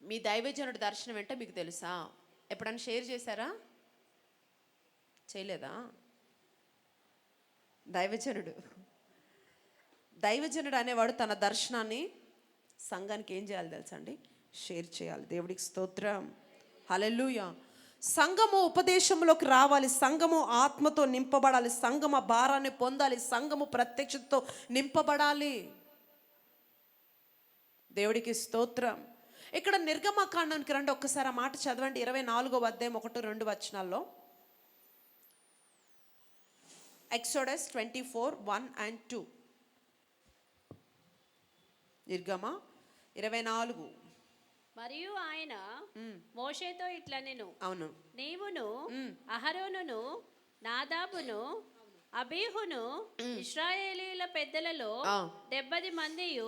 మీ దైవజనుడు దర్శనం ఏంటో మీకు తెలుసా? ఎప్పుడైనా షేర్ చేశారా? చేయలేదా? దైవజనుడు అనేవాడు తన దర్శనాన్ని సంఘానికి ఏం చేయాలి తెలుసా అండి? షేర్ చేయాలి. దేవుడికి స్తోత్రం, హల్లెలూయా. సంఘము ఉపదేశంలోకి రావాలి, సంఘము ఆత్మతో నింపబడాలి, సంఘము భారాన్ని పొందాలి, సంఘము ప్రత్యక్షతతో నింపబడాలి. దేవుడికి స్తోత్రం. ఇక్కడ నిర్గమకాండానికి రండి, ఒక్కసారి ఆ మాట చదవండి. 24వ అధ్యాయం 1-2 వచనాల్లో. Exodus 24:1-2. నిర్గమ 24. మరియు ఆయన మోషేతో ఇట్లా నేను అవును. నీవును అహరోనును నాదాబును అబీహును ఇశ్రాయేలీల పెద్దలలో ఆ. 70 మందియు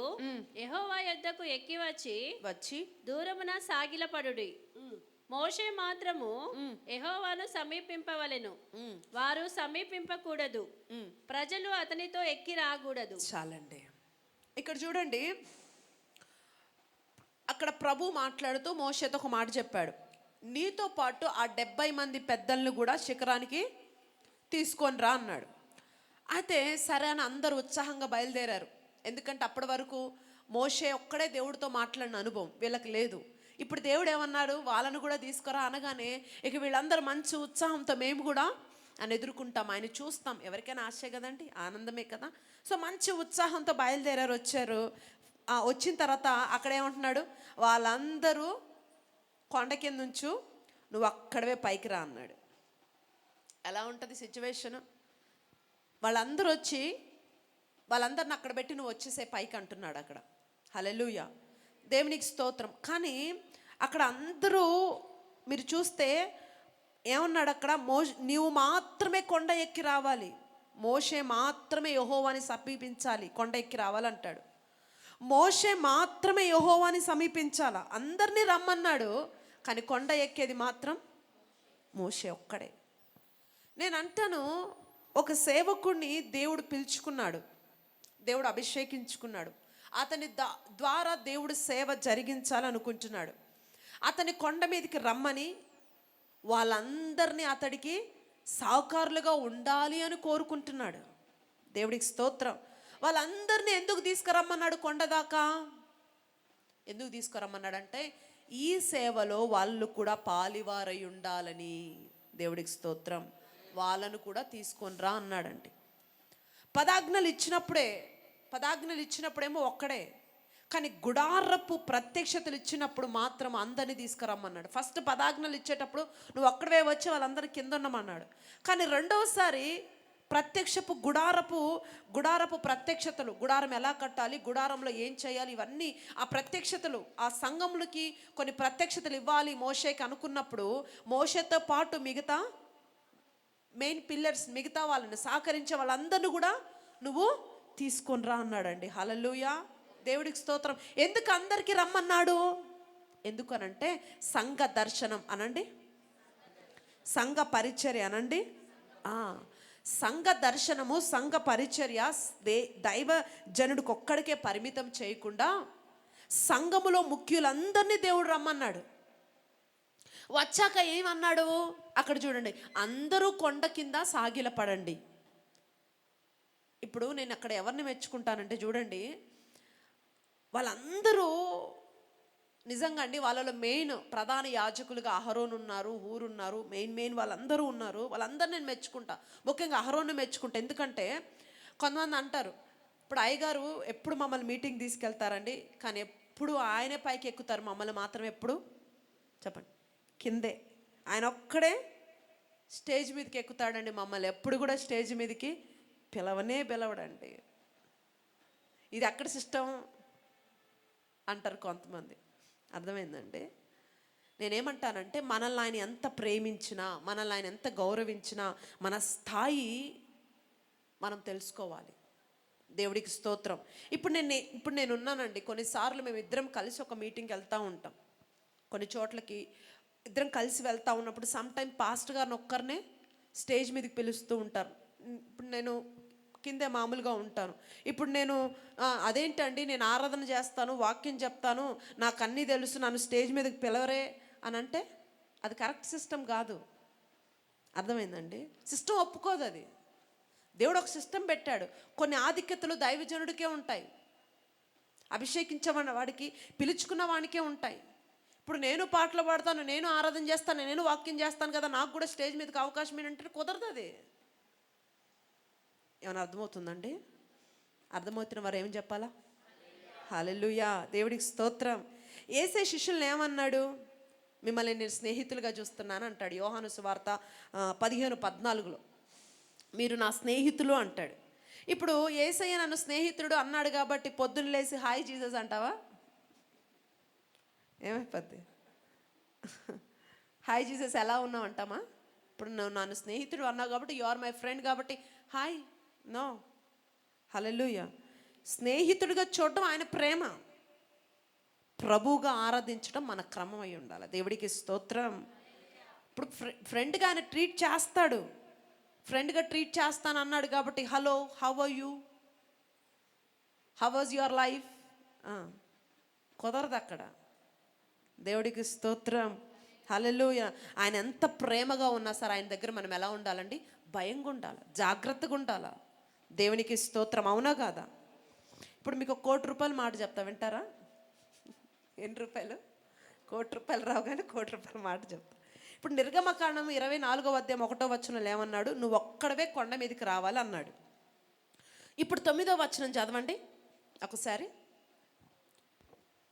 యెహోవా యొద్దకు ఎక్కి వచ్చి దూరమున సాగిలపడుడి. మోషే మాత్రము యెహోవాను సమీపింపవలెను, వారు సమీపింపకూడదు. ప్రజలు అతనితో ఎక్కి రాకూడదు. చాలండి. ఇక్కడ చూడండి, అక్కడ ప్రభు మాట్లాడుతూ మోషేతో ఒక మాట చెప్పాడు, నీతో పాటు ఆ 70 మంది పెద్దలను కూడా శిఖరానికి తీసుకొని రా అన్నాడు. అయితే సరే అని అందరూ ఉత్సాహంగా బయలుదేరారు. ఎందుకంటే అప్పటి వరకు మోషే ఒక్కడే దేవుడితో మాట్లాడిన అనుభవం వీళ్ళకి లేదు. ఇప్పుడు దేవుడు ఏమన్నాడు, వాళ్ళను కూడా తీసుకురా అనగానే ఇక వీళ్ళందరూ మంచి ఉత్సాహంతో మేము కూడా ఆయన ఎదుర్కొంటాం, ఆయన చూస్తాం, ఎవరికైనా ఆశ కదండి, ఆనందమే కదా. సో మంచి ఉత్సాహంతో బయలుదేరారు, వచ్చారు. వచ్చిన తర్వాత అక్కడ ఏమంటున్నాడు, వాళ్ళందరూ కొండ కింద నుంచు, నువ్వు అక్కడవే పైకి రా అన్నాడు. ఎలా ఉంటుంది సిచ్యువేషను? వాళ్ళందరూ వచ్చి వాళ్ళందరిని అక్కడ పెట్టి నువ్వు వచ్చేసే పైకి అంటున్నాడు అక్కడ. హల్లెలూయా, దేవునికి స్తోత్రం. కానీ అక్కడ అందరూ మీరు చూస్తే ఏమన్నాడు అక్కడ, నీవు మాత్రమే కొండ ఎక్కి రావాలి, మోషే మాత్రమే యెహోవాని సమీపించాలి, కొండ ఎక్కి రావాలంటాడు. మోషే మాత్రమే యెహోవాని సమీపించాలా, అందరినీ రమ్మన్నాడు, కానీ కొండ ఎక్కేది మాత్రం మోషే ఒక్కడే. నేను అంటాను, ఒక సేవకుడిని దేవుడు పిలుచుకున్నాడు, దేవుడు అభిషేకించుకున్నాడు, అతని ద్వారా దేవుడు సేవ జరిగించాలనుకుంటున్నాడు. అతని కొండ మీదకి రమ్మని వాళ్ళందరినీ అతడికి సహకారులుగా ఉండాలి అని కోరుకుంటున్నాడు. దేవుడికి స్తోత్రం. వాళ్ళందరినీ ఎందుకు తీసుకురమ్మన్నాడు కొండ దాకా? ఎందుకు తీసుకురమ్మన్నాడంటే ఈ సేవలో వాళ్ళు కూడా పాలివారై ఉండాలని. దేవుడికి స్తోత్రం. వాళ్ళను కూడా తీసుకొని రా అన్నాడండి. పదాజ్ఞలు ఇచ్చినప్పుడేమో ఒక్కడే, కానీ గుడారపు ప్రత్యక్షతలు ఇచ్చినప్పుడు మాత్రం అందరినీ తీసుకురమ్మన్నాడు. ఫస్ట్ పదాజ్ఞలు ఇచ్చేటప్పుడు నువ్వు ఒక్కడే వచ్చి వాళ్ళందరి కింద ఉండమన్నాడు. కానీ రెండవసారి గుడారపు ప్రత్యక్షతలు, గుడారం ఎలా కట్టాలి, గుడారంలో ఏం చేయాలి, ఇవన్నీ ఆ ప్రత్యక్షతలు, ఆ సంఘములకి కొన్ని ప్రత్యక్షతలు ఇవ్వాలి మోషేకి అనుకున్నప్పుడు, మోషేతో పాటు మిగతా మెయిన్ పిల్లర్స్, మిగతా వాళ్ళని సహకరించే వాళ్ళందరినీ కూడా నువ్వు తీసుకొని రా అన్నాడండి. హల్లెలూయా, దేవుడికి స్తోత్రం. ఎందుకు అందరికీ రమ్మన్నాడు? ఎందుకనంటే సంఘ దర్శనం అనండి, సంఘ పరిచర్య అనండి. సంఘ దర్శనము, సంఘ పరిచర్య దైవ జనుడికి ఒక్కడికే పరిమితం చేయకుండా సంఘములో ముఖ్యులందరినీ దేవుడు రమ్మన్నాడు. వచ్చాక ఏమన్నాడు అక్కడ చూడండి, అందరూ కొండ కింద సాగిలపడండి. ఇప్పుడు నేను అక్కడ ఎవరిని మెచ్చుకుంటానంటే చూడండి, వాళ్ళందరూ నిజంగా అండి, వాళ్ళలో మెయిన్ ప్రధాన యాజకులుగా అహరోను ఉన్నారు, హూరు ఉన్నారు, మెయిన్ వాళ్ళందరూ ఉన్నారు. వాళ్ళందరూ నేను మెచ్చుకుంటా, ముఖ్యంగా అహరోను మెచ్చుకుంటా. ఎందుకంటే కొంతమంది అంటారు, ఇప్పుడు అయ్యగారు ఎప్పుడు మమ్మల్ని మీటింగ్ తీసుకెళ్తారండి, కానీ ఎప్పుడు ఆయనే పైకి ఎక్కుతారు, మమ్మల్ని మాత్రం ఎప్పుడు చెప్పండి కిందే. ఆయన ఒక్కడే స్టేజ్ మీదకి ఎక్కుతాడండి, మమ్మల్ని ఎప్పుడు కూడా స్టేజ్ మీదకి పిలవడండి. ఇది అక్కడ సిస్టమ్ అంటారు కొంతమంది. అర్థమైందండి? నేనేమంటానంటే మనల్ని ఆయన ఎంత ప్రేమించినా, మనల్ని ఆయన ఎంత గౌరవించినా, మన స్థాయి మనం తెలుసుకోవాలి. దేవుడికి స్తోత్రం. ఇప్పుడు నేను ఉన్నానండి, కొన్నిసార్లు మేము ఇద్దరం కలిసి ఒక మీటింగ్కి వెళ్తూ ఉంటాం, కొన్ని చోట్లకి ఇద్దరం కలిసి వెళ్తూ ఉన్నప్పుడు సమ్ టైం పాస్టర్ గారిని ఒక్కరినే స్టేజ్ మీదకి పిలుస్తూ ఉంటారు. ఇప్పుడు నేను కిందే మామూలుగా ఉంటాను. ఇప్పుడు నేను అదేంటండి, నేను ఆరాధన చేస్తాను, వాక్యం చెప్తాను, నాకు అన్నీ తెలుసు, నన్ను స్టేజ్ మీదకి పిలవరే అని అంటే అది కరెక్ట్ సిస్టమ్ కాదు. అర్థమైందండి? సిస్టమ్ ఒప్పుకోదు అది. దేవుడు ఒక సిస్టమ్ పెట్టాడు. కొన్ని ఆధిక్యతలు దైవజనుడికే ఉంటాయి, అభిషేకించమన్న వాడికి, పిలుచుకున్న వాడికే ఉంటాయి. ఇప్పుడు నేను పాటలు పాడతాను, నేను ఆరాధన చేస్తాను, నేను వాక్యం చేస్తాను కదా, నాకు కూడా స్టేజ్ మీదకి అవకాశం ఏంటంటే కుదరదు అది. ఏమైనా అర్థమవుతుందండి? అర్థమవుతున్న వారు ఏం చెప్పాలా? హల్లెలూయా, దేవుడికి స్తోత్రం. యేసే శిష్యులను ఏమన్నాడు? మిమ్మల్ని నేను స్నేహితులుగా చూస్తున్నాను అంటాడు. యోహాను సువార్త 15:14 మీరు నా స్నేహితులు అంటాడు. ఇప్పుడు యేసయ్య నన్ను స్నేహితుడు అన్నాడు కాబట్టి పొద్దున్న లేసి హాయ్ జీసస్ అంటావా? ఏమైపోద్ది? హాయ్ జీసస్ ఎలా ఉన్నావు అంటామా? ఇప్పుడు నువ్వు నన్ను స్నేహితుడు అన్నావు కాబట్టి యు ఆర్ మై ఫ్రెండ్ కాబట్టి హాయ్ నో. హల్లెలూయా. స్నేహితుడిగా చూడడం ఆయన ప్రేమ, ప్రభువుగా ఆరాధించడం మన క్రమం అయి ఉండాలి. దేవుడికి స్తోత్రం. ఇప్పుడు ఫ్రెండ్గా ఆయన ట్రీట్ చేస్తాడు, ఫ్రెండ్గా ట్రీట్ చేస్తాను అన్నాడు కాబట్టి hello how are you, how was your life కుదరదు అక్కడ. దేవుడికి స్తోత్రం. హల్లెలూయా. ఆయన ఎంత ప్రేమగా ఉన్నా సరే ఆయన దగ్గర మనం ఎలా ఉండాలండి? భయంగా ఉండాలి, జాగ్రత్తగా ఉండాలి. దేవునికి స్తోత్రం. అవునా కాదా? ఇప్పుడు మీకు ₹1,00,00,000 మాట చెప్తా, వింటారా? ఎన్ని రూపాయలు? ₹1,00,00,000 రావు కానీ ₹1,00,00,000 మాట చెప్తా. ఇప్పుడు నిర్గమకాండం 24వ అధ్యాయం 1వ వచనంలో ఏమన్నాడు? నువ్వు ఒక్కడవే కొండ మీదకి రావాలి అన్నాడు. ఇప్పుడు 9వ వచనం చదవండి ఒకసారి.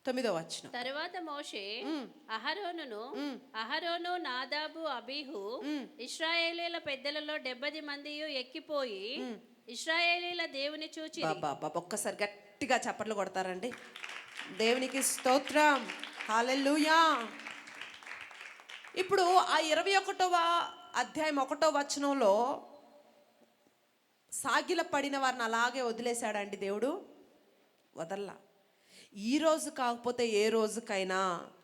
9వ వచనం. తరువాత మోషే అహరోను నాదాబు అబీహు ఇశ్రాయేలీల పెద్దలలో 70 మంది ఎక్కిపోయి ఇశ్రాయేలీల దేవుని చూచి. బాబా ఒక్కసారి గట్టిగా చప్పట్లు కొడతారండి. దేవునికి స్తోత్రం. హల్లెలూయా. ఇప్పుడు ఆ 21వ అధ్యాయం 1వ వచనంలో సాగిల పడిన వారిని అలాగే వదిలేశాడండి దేవుడు? వదల్లా. ఈ రోజు కాకపోతే ఏ రోజుకైనా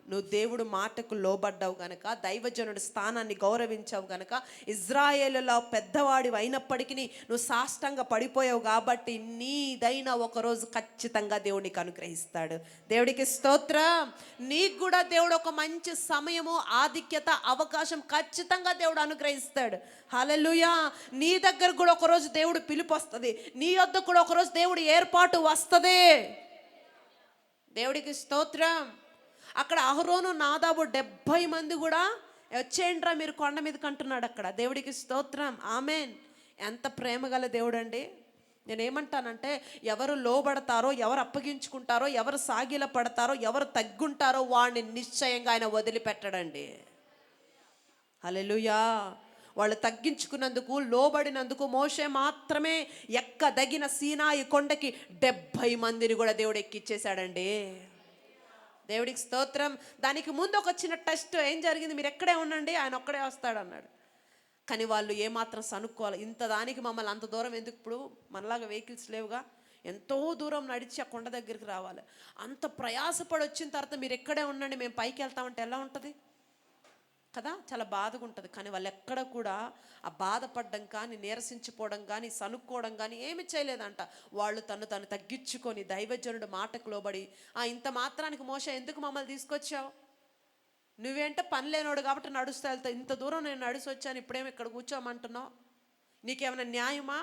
నువ్వు దేవుడు మాటకు లోబడ్డావు గనక, దైవజనుడి స్థానాన్ని గౌరవించావు గనక, ఇజ్రాయేలులో పెద్దవాడి అయినప్పటికీ నువ్వు సాష్టంగా పడిపోయావు కాబట్టి నీదైనా ఒకరోజు ఖచ్చితంగా దేవుడికి అనుగ్రహిస్తాడు. దేవుడికి స్తోత్రం. నీకు కూడా దేవుడు ఒక మంచి సమయము, ఆధిక్యత, అవకాశం ఖచ్చితంగా దేవుడు అనుగ్రహిస్తాడు. హల్లెలూయా. నీ దగ్గర కూడా ఒకరోజు దేవుడు పిలుపు వస్తుంది, నీ వద్ద కూడా ఒకరోజు దేవుడు ఏర్పాటు వస్తుంది. దేవుడికి స్తోత్రం. అక్కడ అహరోను నాదాబు 70 మంది కూడా వచ్చేయండిరా మీరు కొండ మీదకి అంటున్నాడు అక్కడ. దేవుడికి స్తోత్రం. ఆమెన్. ఎంత ప్రేమ గల దేవుడు అండి. నేనేమంటానంటే ఎవరు లోబడతారో, ఎవరు అప్పగించుకుంటారో, ఎవరు సాగిల పడతారో, ఎవరు తగ్గుంటారో వాడిని నిశ్చయంగా ఆయన వదిలిపెట్టడండి. హల్లెలూయా. వాళ్ళు తగ్గించుకున్నందుకు, లోబడినందుకు మోషే మాత్రమే ఎక్కదగిన సీనాయి కొండకి 70 మందిని కూడా దేవుడు ఎక్కిచ్చేశాడండి. దేవుడికి స్తోత్రం. దానికి ముందు ఒక చిన్న టెస్ట్ ఏం జరిగింది? మీరు ఎక్కడే ఉండండి, ఆయన ఒక్కడే వస్తాడు అన్నాడు. కానీ వాళ్ళు ఏమాత్రం సనుక్కోవాలి, ఇంత దానికి మమ్మల్ని అంత దూరం ఎందుకు? ఇప్పుడు మనలాగా వెహికల్స్ లేవుగా, ఎంతో దూరం నడిచి ఆ కొండ దగ్గరికి రావాలి. అంత ప్రయాసపడి వచ్చిన తర్వాత మీరు ఎక్కడే ఉండండి మేము పైకి వెళ్తామంటే ఎలా ఉంటుంది కదా? చాలా బాధగా ఉంటుంది. కానీ వాళ్ళు ఎక్కడ కూడా ఆ బాధపడడం కానీ, నీరసించిపోవడం కానీ, సనుక్కోవడం కానీ ఏమి చేయలేదంట. వాళ్ళు తను తగ్గించుకొని దైవజనుడు మాటకు లోబడి, ఇంత మాత్రానికి మోషే ఎందుకు మమ్మల్ని తీసుకొచ్చావు? నువ్వేంటే పని లేనోడు కాబట్టి నడుస్తూ వెళ్తావు, ఇంత దూరం నేను నడిచి వచ్చాను, ఇప్పుడేమి ఇక్కడ కూర్చోమంటున్నావు? నీకేమైనా న్యాయమా?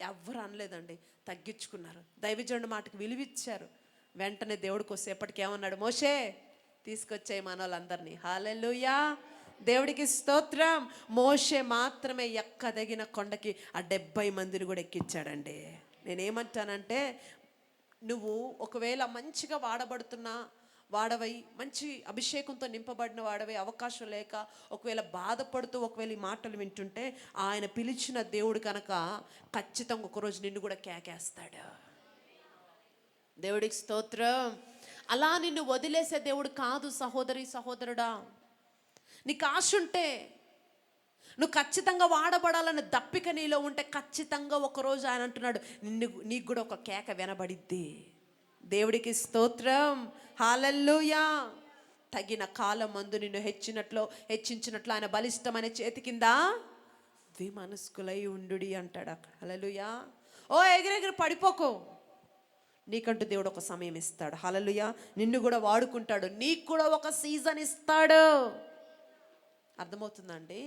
ఎవ్వరు అనలేదండి, తగ్గించుకున్నారు, దైవజనుడు మాటకు విలువిచ్చారు. వెంటనే దేవుడికి వచ్చేపటికి ఏమన్నాడు? మోషే తీసుకొచ్చాయి మనోళ్ళందరినీ. హల్లెలూయా. దేవుడికి స్తోత్రం. మోషే మాత్రమే ఎక్కదగిన కొండకి ఆ 70 మందిని కూడా ఎక్కించాడండి. నేనేమంటానంటే నువ్వు ఒకవేళ మంచిగా వాడవై మంచి అభిషేకంతో నింపబడిన వాడవై అవకాశం లేక ఒకవేళ బాధపడుతూ ఒకవేళ ఈ మాటలు వింటుంటే ఆయన పిలిచిన దేవుడు కనుక ఖచ్చితంగా ఒకరోజు నిన్ను కూడా కేకేస్తాడు. దేవుడికి స్తోత్రం. అలా నిన్ను వదిలేసే దేవుడు కాదు సహోదరి సహోదరుడా. నీకు ఆశ ఉంటే, నువ్వు ఖచ్చితంగా వాడబడాలని దప్పిక నీలో ఉంటే ఖచ్చితంగా ఒకరోజు ఆయన అంటున్నాడు నీకు కూడా ఒక కేక వినబడిద్ది. దేవుడికి స్తోత్రం. హల్లెలూయా. తగిన కాలం మందు నిన్ను హెచ్చించినట్లు ఆయన బలిష్టమైన చేతి కింద ద్విమనస్కులై ఉండుడి అంటాడు అక్కడ. హల్లెలూయా. ఓ ఎగిరెగిరి పడిపోకు, నీకంటూ దేవుడు ఒక సమయం ఇస్తాడు. హల్లెలూయా. నిన్ను కూడా వాడుకుంటాడు, నీకు కూడా ఒక సీజన్ ఇస్తాడు. అర్థమవుతుందండి?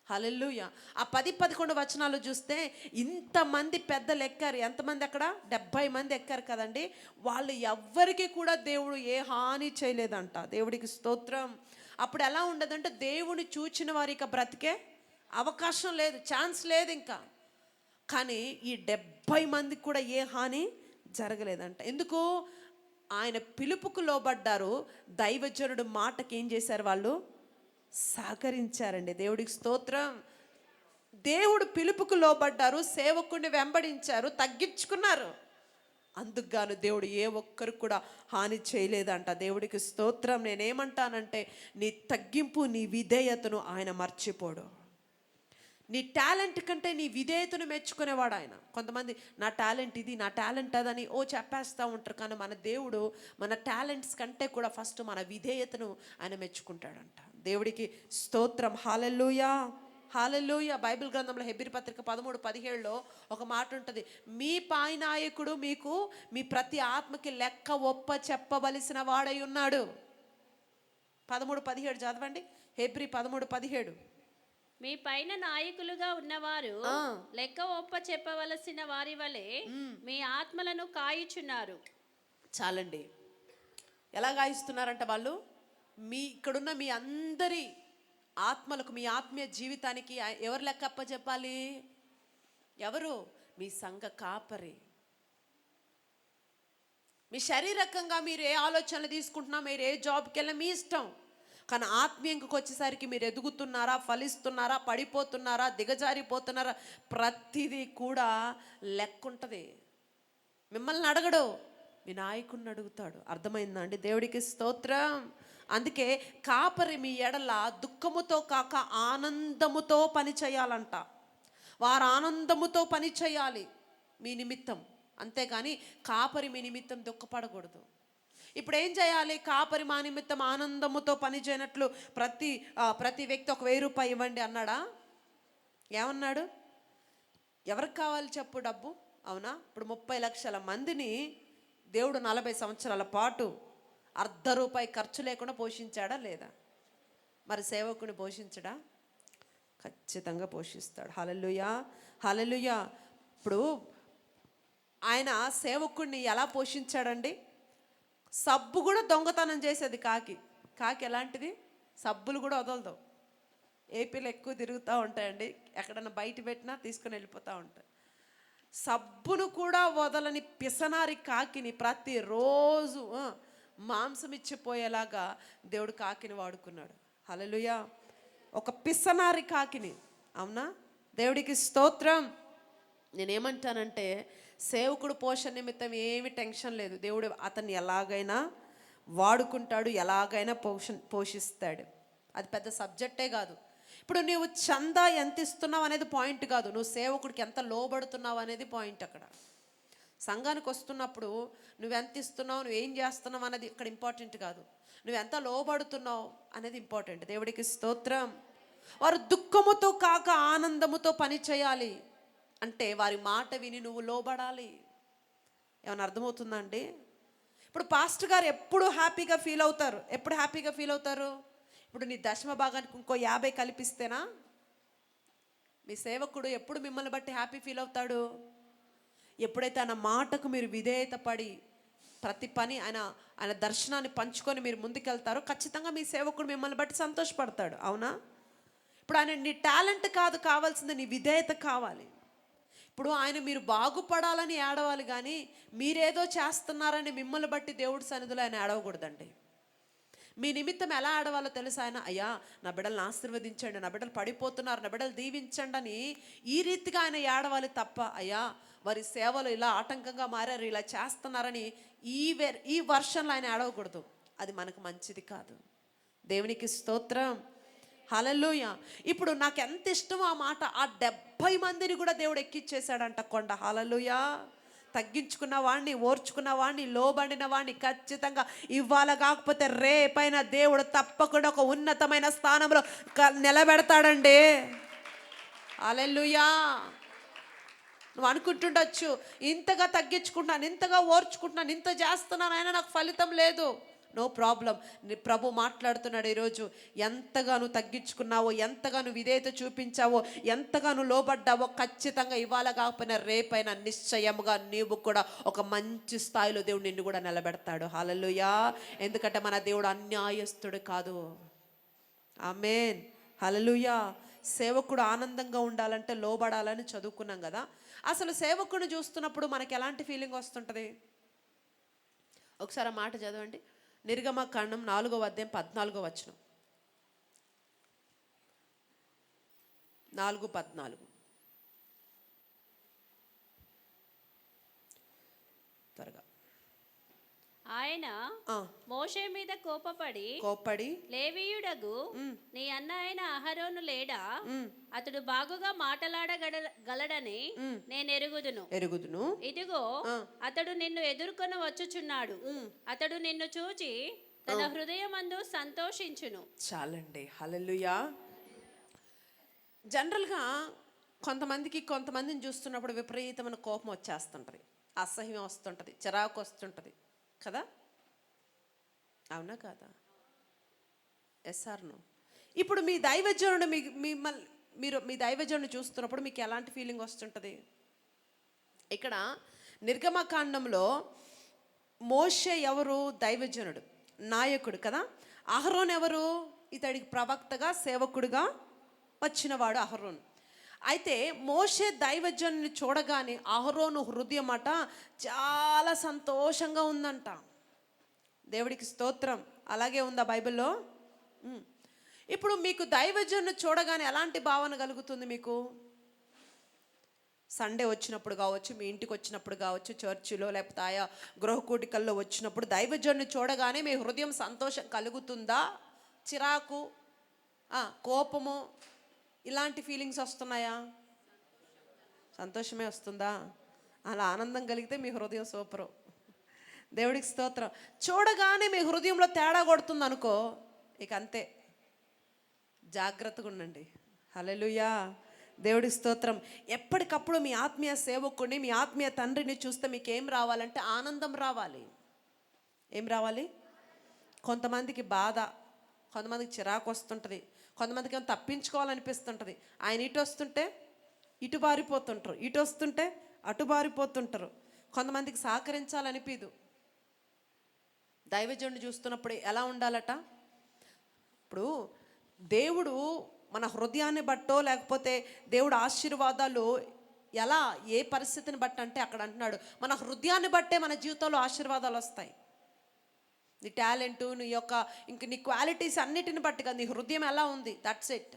హల్లెలూయా. ఆ 10-11 వచనాలు చూస్తే ఇంతమంది పెద్దలు ఎక్కారు. ఎంతమంది అక్కడ? 70 మంది ఎక్కారు కదండి. వాళ్ళు ఎవ్వరికి కూడా దేవుడు ఏ హాని చేయలేదంట. దేవుడికి స్తోత్రం. అప్పుడు ఎలా ఉండదంటే దేవుని చూచిన వారికి బ్రతికే అవకాశం లేదు, ఛాన్స్ లేదు ఇంకా. కానీ ఈ 70 మందికి కూడా ఏ హాని జరగలేదంట. ఎందుకు? ఆయన పిలుపుకు లోబడ్డారు, దైవజనుడు మాటకి ఏం చేశారు? వాళ్ళు సహకరించారండి. దేవుడికి స్తోత్రం. దేవుడు పిలుపుకు లోబడ్డారు, సేవకుడిని వెంబడించారు, తగ్గించుకున్నారు. అందుకు గాను దేవుడు ఏ ఒక్కరికి కూడా హాని చేయలేదంట. దేవుడికి స్తోత్రం. నేనేమంటానంటే నీ తగ్గింపు, నీ విధేయతను ఆయన మర్చిపోడు. నీ టాలెంట్ కంటే నీ విధేయతను మెచ్చుకునేవాడు ఆయన. కొంతమంది నా టాలెంట్ ఇది, నా టాలెంట్ అదని చెప్పేస్తూ ఉంటారు. కానీ మన దేవుడు మన టాలెంట్స్ కంటే కూడా ఫస్ట్ మన విధేయతను ఆయన మెచ్చుకుంటాడంట. దేవుడికి స్తోత్రం. హల్లెలూయా, హల్లెలూయా. బైబిల్ గ్రంథంలో హెబ్రీ పత్రిక 13:17లో ఒక మాట ఉంటుంది, మీ పై నాయకుడు మీకు మీ ప్రతి ఆత్మకి లెక్క ఒప్ప చెప్పవలసిన వాడై ఉన్నాడు. 13:17 చదవండి. హెబ్రీ 13:17. మీ పైన నాయకులుగా ఉన్నవారు లెక్క ఒప్ప చెప్పవలసిన వారి వలె మీ ఆత్మలను కాయుచున్నారు. చాలండి. ఎలా గాయిస్తున్నారంట వాళ్ళు? ఇక్కడున్న మీ అందరి ఆత్మలకు, మీ ఆత్మీయ జీవితానికి ఎవరు లెక్క అప్ప చెప్పాలి? ఎవరు? మీ సంఘ కాపరి. మీ శారీరకంగా మీరు ఏ ఆలోచనలు తీసుకుంటున్నా, మీరు ఏ జాబ్కి వెళ్ళినా మీ ఇష్టం. కానీ ఆత్మీయంకి వచ్చేసరికి మీరు ఎదుగుతున్నారా, ఫలిస్తున్నారా, పడిపోతున్నారా, దిగజారిపోతున్నారా, ప్రతిదీ కూడా లెక్క ఉంటుంది. మిమ్మల్ని అడగడు, మీ నాయకుడిని అడుగుతాడు. అర్థమైందా అండి? దేవుడికి స్తోత్రం. అందుకే కాపరి మీ ఎడల దుఃఖముతో కాక ఆనందముతో పని చేయాలంట. వారు ఆనందముతో పని చేయాలి మీ నిమిత్తం, అంతేగాని కాపరి మీ నిమిత్తం దుఃఖపడకూడదు. ఇప్పుడు ఏం చేయాలి? కాపరి మా నిమిత్తం ఆనందముతో పని చేయనట్లు ప్రతి వ్యక్తి ఒక 1000 రూపాయలు ఇవ్వండి అన్నాడా? ఏమన్నాడు? ఎవరికి కావాలి చెప్పు డబ్బు? అవునా? ఇప్పుడు 30 లక్షల మందిని దేవుడు 40 సంవత్సరాల పాటు ₹0.50 ఖర్చు లేకుండా పోషించాడా లేదా? మరి సేవకుని పోషించడా? ఖచ్చితంగా పోషిస్తాడు. హల్లెలూయా, హల్లెలూయా. ఇప్పుడు ఆయన సేవకుడిని ఎలా పోషించాడండి? సబ్బు కూడా దొంగతనం చేసేది కాకి. ఎలాంటిది? సబ్బులు కూడా వదలదు. ఏపీలో ఎక్కువ తిరుగుతూ ఉంటాయండి. ఎక్కడన్నా బయట పెట్టినా తీసుకుని వెళ్ళిపోతూ ఉంటాయి. సబ్బును కూడా వదలని పిసనారి కాకిని ప్రతిరోజు మాంసం ఇచ్చిపోయేలాగా దేవుడు కాకిని వాడుకున్నాడు. హల్లెలూయా. ఒక పిసనారి కాకిని. అవునా? దేవుడికి స్తోత్రం. నేనేమంటానంటే సేవకుడు పోషణ నిమిత్తం ఏమి టెన్షన్ లేదు. దేవుడు అతన్ని ఎలాగైనా వాడుకుంటాడు, ఎలాగైనా పోషిస్తాడు. అది పెద్ద సబ్జెక్టే కాదు. ఇప్పుడు నువ్వు చందా ఎంత ఇస్తున్నావు అనేది పాయింట్ కాదు, నువ్వు సేవకుడికి ఎంత లోబడుతున్నావు అనేది పాయింట్. అక్కడ సంఘానికి వస్తున్నప్పుడు నువ్వు ఎంత ఇస్తున్నావు, నువ్వు ఏం చేస్తున్నావు అనేది ఇక్కడ ఇంపార్టెంట్ కాదు, నువ్వు ఎంత లోబడుతున్నావు అనేది ఇంపార్టెంట్. దేవుడికి స్తోత్రం. వారు దుఃఖముతో కాక ఆనందముతో పని చేయాలి అంటే వారి మాట విని నువ్వు లోబడాలి. ఏమైనా అర్థమవుతుందా అండి? ఇప్పుడు పాస్టర్ గారు ఎప్పుడు హ్యాపీగా ఫీల్ అవుతారు. ఎప్పుడు హ్యాపీగా ఫీల్ అవుతారు? ఇప్పుడు నీ దశమ భాగానికి ఇంకో 50 కలిపిస్తేనా? మీ సేవకుడు ఎప్పుడు మిమ్మల్ని బట్టి హ్యాపీ ఫీల్ అవుతాడు? ఎప్పుడైతే ఆయన మాటకు మీరు విధేయత పడి ప్రతి పని ఆయన దర్శనాన్ని పంచుకొని మీరు ముందుకెళ్తారో ఖచ్చితంగా మీ సేవకుడు మిమ్మల్ని బట్టి సంతోషపడతాడు. అవునా? ఇప్పుడు ఆయన నీ టాలెంట్ కాదు కావాల్సింది, నీ విధేయత కావాలి. ఇప్పుడు ఆయన మీరు బాగుపడాలని ఏడవాలి, కానీ మీరేదో చేస్తున్నారని మిమ్మల్ని బట్టి దేవుడి సన్నిధిలో ఆయన ఏడవకూడదండి. మీ నిమిత్తం ఎలా ఆడవాలో తెలుసు ఆయన? అయ్యా నా బిడ్డలను ఆశీర్వదించండి, నా బిడ్డలు పడిపోతున్నారు, నా బిడ్డలు దీవించండి అని ఈ రీతిగా ఆయన ఏడవాలి తప్ప, అయ్యా వారి సేవలు ఇలా ఆటంకంగా మారారు, ఇలా చేస్తున్నారని ఈ వర్షన్లో ఆయన ఏడవకూడదు. అది మనకు మంచిది కాదు. దేవునికి స్తోత్రం. హల్లెలూయా. ఇప్పుడు నాకు ఎంత ఇష్టమో ఆ మాట, ఆ 70 మందిని కూడా దేవుడు ఎక్కిచ్చేసాడంట కొండ. హల్లెలూయా. తగ్గించుకున్న వాడిని, ఓర్చుకున్న వాడిని, లోబడిన వాడిని ఖచ్చితంగా ఇవాళ కాకపోతే రేపైనా దేవుడు తప్పకుండా ఒక ఉన్నతమైన స్థానంలో నిలబెడతాడండి. హల్లెలూయా. నువ్వు అనుకుంటుండొచ్చు, ఇంతగా తగ్గించుకుంటున్నాను, ఇంతగా ఓర్చుకుంటున్నాను, ఇంత చేస్తున్నాను, అయినా నాకు ఫలితం లేదు. No problem. ప్రభు మాట్లాడుతున్నాడు ఈరోజు. ఎంతగానో తగ్గించుకున్నావో, ఎంతగానో విధేయత చూపించావో, ఎంతగానో లోబడ్డావో ఖచ్చితంగా ఇవాళ కాకపోయినా రేపైనా నిశ్చయముగా నీవు కూడా ఒక మంచి స్థాయిలో దేవుడు నిన్ను కూడా నిలబెడతాడు. హల్లెలూయా. ఎందుకంటే మన దేవుడు అన్యాయస్తుడు కాదు. ఆమేన్. హల్లెలూయా. సేవకుడు ఆనందంగా ఉండాలంటే లోబడాలని చదువుకున్నాం కదా. అసలు సేవకుడిని చూస్తున్నప్పుడు మనకి ఎలాంటి ఫీలింగ్ వస్తుంటుంది? ఒకసారి ఆ మాట చదవండి. నిర్గమకాండం 4వ అధ్యాయం 14వ వచనం. 4:14 త్వరగా. ఆయన ఆ, మోషే మీద కోపపడి కోప్పడి లేవీయుడగు నీ అన్న అయిన అహరోను లేడా అతడు బాగుగా మాటలాడగలడని నేను ఎరుగుదును. ఎరుగుదును. ఇదిగో అతడు నిన్ను ఎదుర్కొని వచ్చుచున్నాడు. అతడు నిన్ను చూచి తన హృదయమందు సంతోషించును. చాలండి. హల్లెలూయా. జనరల్గా కొంతమందిని చూస్తున్నప్పుడు విపరీతమైన కోపం వచ్చేస్తుంటుంది, అసహ్యం వస్తుంటుంది, చిరాకు వస్తుంటుంది కదా. అవునా కాదా? Yes or no? ఇప్పుడు మీ దైవజనుడు మీరు మీ దైవజనుడు చూస్తున్నప్పుడు మీకు ఎలాంటి ఫీలింగ్ వస్తుంటుంది? ఇక్కడ నిర్గమకాండంలో మోషే ఎవరు? దైవజనుడు, నాయకుడు కదా. అహరోన్ ఎవరు? ఇతడికి ప్రవక్తగా, సేవకుడుగా వచ్చినవాడు అహరోన్. అయితే మోషే దైవజనుని చూడగానే అహరోను హృదయం అట చాలా సంతోషంగా ఉందంట. దేవుడికి స్తోత్రం. అలాగే ఉందా బైబిల్లో? ఇప్పుడు మీకు దైవజనుని చూడగానే ఎలాంటి భావన కలుగుతుంది మీకు? సండే వచ్చినప్పుడు కావచ్చు, మీ ఇంటికి వచ్చినప్పుడు కావచ్చు, చర్చిలో లేకపోతే ఆయా గృహకూటికల్లో వచ్చినప్పుడు దైవజనుని చూడగానే మీ హృదయం సంతోషం కలుగుతుందా? చిరాకు, కోపము, ఇలాంటి ఫీలింగ్స్ వస్తున్నాయా? సంతోషమే వస్తుందా? అలా ఆనందం కలిగితే మీ హృదయం సూపరు. దేవుడికి స్తోత్రం. చూడగానే మీ హృదయంలో తేడా కొడుతుంది అనుకో, ఇక అంతే, జాగ్రత్తగా ఉండండి. హల్లెలూయా. దేవుడికి స్తోత్రం. ఎప్పటికప్పుడు మీ ఆత్మీయ సేవకుడిని, మీ ఆత్మీయ తండ్రిని చూస్తే మీకు ఏం రావాలంటే ఆనందం రావాలి. ఏం రావాలి? కొంతమందికి బాధ, కొంతమందికి చిరాకు వస్తుంటుంది, కొంతమందికి ఏమో తప్పించుకోవాలనిపిస్తుంటుంది. ఆయన ఇటు వస్తుంటే ఇటు బారిపోతుంటారు, ఇటు వస్తుంటే అటు బారిపోతుంటారు. కొంతమందికి సహకరించాలనిపించదు. దైవజనుడు చూస్తున్నప్పుడు ఎలా ఉండాలట? ఇప్పుడు దేవుడు మన హృదయాన్ని బట్టో లేకపోతే దేవుడు ఆశీర్వాదాలు ఎలా, ఏ పరిస్థితిని బట్టి అంటే అక్కడ అంటున్నాడు మన హృదయాన్ని బట్టే మన జీవితంలో ఆశీర్వాదాలు వస్తాయి. నీ టాలెంటు, నీ క్వాలిటీస్ అన్నిటిని బట్టి కాదు, నీ హృదయం ఎలా ఉంది, దట్స్ ఇట్.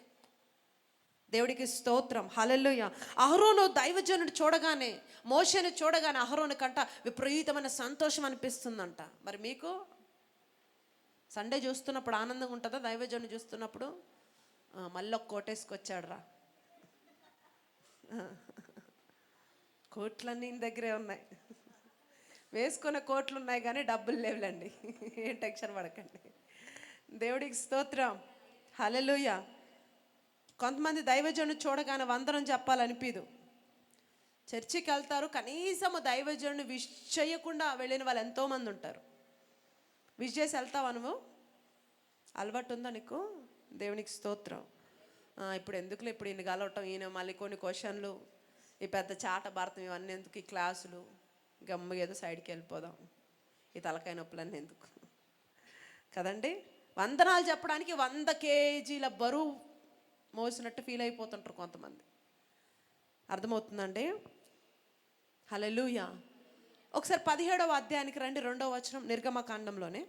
దేవుడికి స్తోత్రం. హల్లెలూయా. అహరోను దైవజనుడు చూడగానే, మోషేని చూడగానే అహరోను కంట విపరీతమైన సంతోషం అనిపిస్తుందంట. మరి మీకు సండే చూస్తున్నప్పుడు ఆనందంగా ఉంటుందా? దైవజనుడు చూస్తున్నప్పుడు మళ్ళీ ఒక కోటేసుకొచ్చాడు రా, కోట్లన్నీ దగ్గరే ఉన్నాయి, వేసుకునే కోట్లు ఉన్నాయి కానీ డబ్బులు లేవులండి. ఏం టెన్షన్ పడకండి. దేవుడికి స్తోత్రం. హల్లెలూయా. కొంతమంది దైవజనుడు చూడగానే వందనం చెప్పాలనిపించదు. చర్చికి వెళ్తారు, కనీసం దైవజనుడిని విష్ చేయకుండా వెళ్ళిన వాళ్ళు ఎంతోమంది ఉంటారు. విష్ చేసి వెళ్తావా నువ్వు? అలవాటు ఉందా నీకు? దేవునికి స్తోత్రం. ఇప్పుడు ఎందుకులే, ఇప్పుడు ఈయన కలవటం, ఈయన మళ్ళీ కొన్ని క్వశ్చన్లు, ఈ పెద్ద చాట భారతం, ఇవన్నీ ఎందుకు, ఈ క్లాసులు, గమ్ము ఏదో సైడ్కి వెళ్ళిపోదాం, ఈ తలకాయ నొప్పులన్నీ ఎందుకు కదండి. వందనాలు చెప్పడానికి 100 కేజీల బరువు మోసినట్టు ఫీల్ అయిపోతుంటారు కొంతమంది. అర్థమవుతుందండి? హల్లెలూయా. ఒకసారి 17వ అధ్యాయానికి రండి, 2వ వచనం, నిర్గమకాండంలోనే.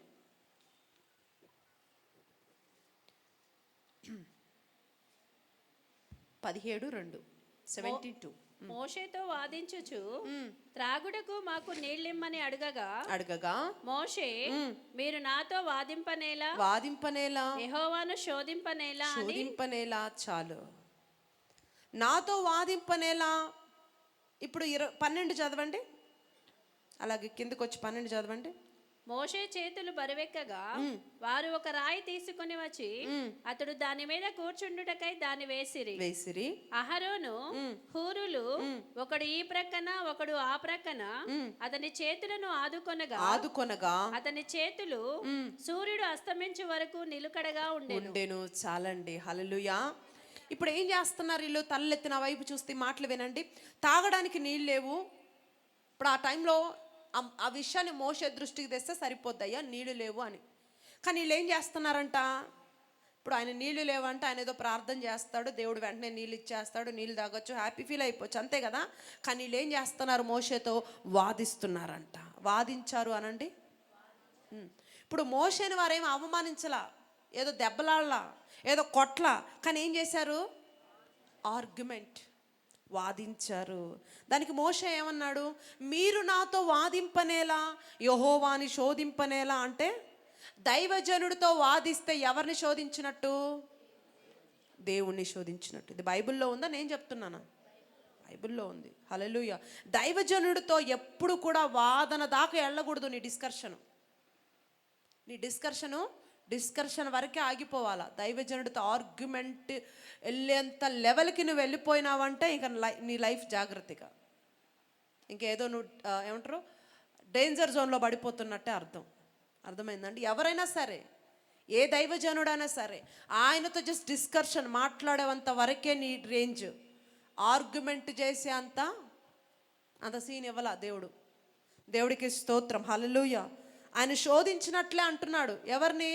17:2 72. మోషేతో వాదించుచు త్రాగుటకు మాకు నీళ్ళిమ్మని అడగగా మోషే మీరు నాతో వాదింపనేలా యెహోవాను శోధింపనేలా చాలు, నాతో వాదింపనేలా. ఇప్పుడు 12 చదవండి, అలాగే కిందకు వచ్చి 12 చదవండి. మోషే చేతులు బరువెక్కగా వారు ఒక రాయి తీసుకుని వచ్చి అతడు దాని మీద కూర్చుండుటకై దాన్ని వేసిరి. అహరోను హూరులు ఒకడు ఈ ప్రక్కన ఒకడు ఆ ప్రక్కన అతని చేతులను ఆదుకొనగా అతని చేతులు సూర్యుడు అస్తమించే వరకు నిలుకడగా ఉండెను. చాలండి. హల్లెలూయా. ఇప్పుడు ఏం చేస్తున్నారు వీళ్ళు? తలెత్తిన వైపు చూస్తే మాటలు వినండి. తాగడానికి నీళ్ళు లేవు. ఇప్పుడు ఆ టైంలో ఆ విషయాన్ని మోషే దృష్టికి తెస్తే సరిపోద్దయ్యా, నీళ్ళు లేవు అని. కానీ వీళ్ళు ఏం చేస్తున్నారంట? ఇప్పుడు ఆయన నీళ్లు లేవంటే ఆయన ఏదో ప్రార్థన చేస్తాడు, దేవుడు వెంటనే నీళ్ళు ఇచ్చేస్తాడు, నీళ్ళు తాగొచ్చు, హ్యాపీ ఫీల్ అయిపోవచ్చు, అంతే కదా. కానీ వీళ్ళు ఏం చేస్తున్నారు? మోషేతో వాదిస్తున్నారంట. వాదించారు అనండి. ఇప్పుడు మోషేని వారేం అవమానించలా, ఏదో దెబ్బలాడలా, ఏదో కొట్లా, కానీ ఏం చేశారు? ఆర్గ్యుమెంట్, వాదించారు. దానికి మోషే ఏమన్నాడు? మీరు నాతో వాదింపనేలా, యెహోవాని శోధింపనేలా. అంటే దైవజనుడితో వాదిస్తే ఎవరిని శోధించినట్టు? దేవుణ్ణి శోధించినట్టు. ఇది బైబిల్లో ఉందా, నేను చెప్తున్నానా? బైబిల్లో ఉంది. హల్లెలూయా. దైవజనుడితో ఎప్పుడు కూడా వాదన దాకా వెళ్ళకూడదు. నీ డిస్కషన్ వరకే ఆగిపోవాలా. దైవజనుడితో ఆర్గ్యుమెంట్ వెళ్ళేంత లెవెల్కి నువ్వు వెళ్ళిపోయినావంటే ఇక నీ లైఫ్ జాగ్రత్తగా, ఇంకేదో నువ్వు ఏమంటారు, డేంజర్ జోన్లో పడిపోతున్నట్టే అర్థమైందండి. ఎవరైనా సరే, ఏ దైవజనుడైనా సరే, ఆయనతో జస్ట్ డిస్కషన్ మాట్లాడేంత వరకే నీ రేంజ్. ఆర్గ్యుమెంట్ చేసే అంత సీన్ ఇవ్వాల దేవుడికి స్తోత్రం. హల్లెలూయా. ఆయన శోధించినట్లే అంటున్నాడు. ఎవరిని?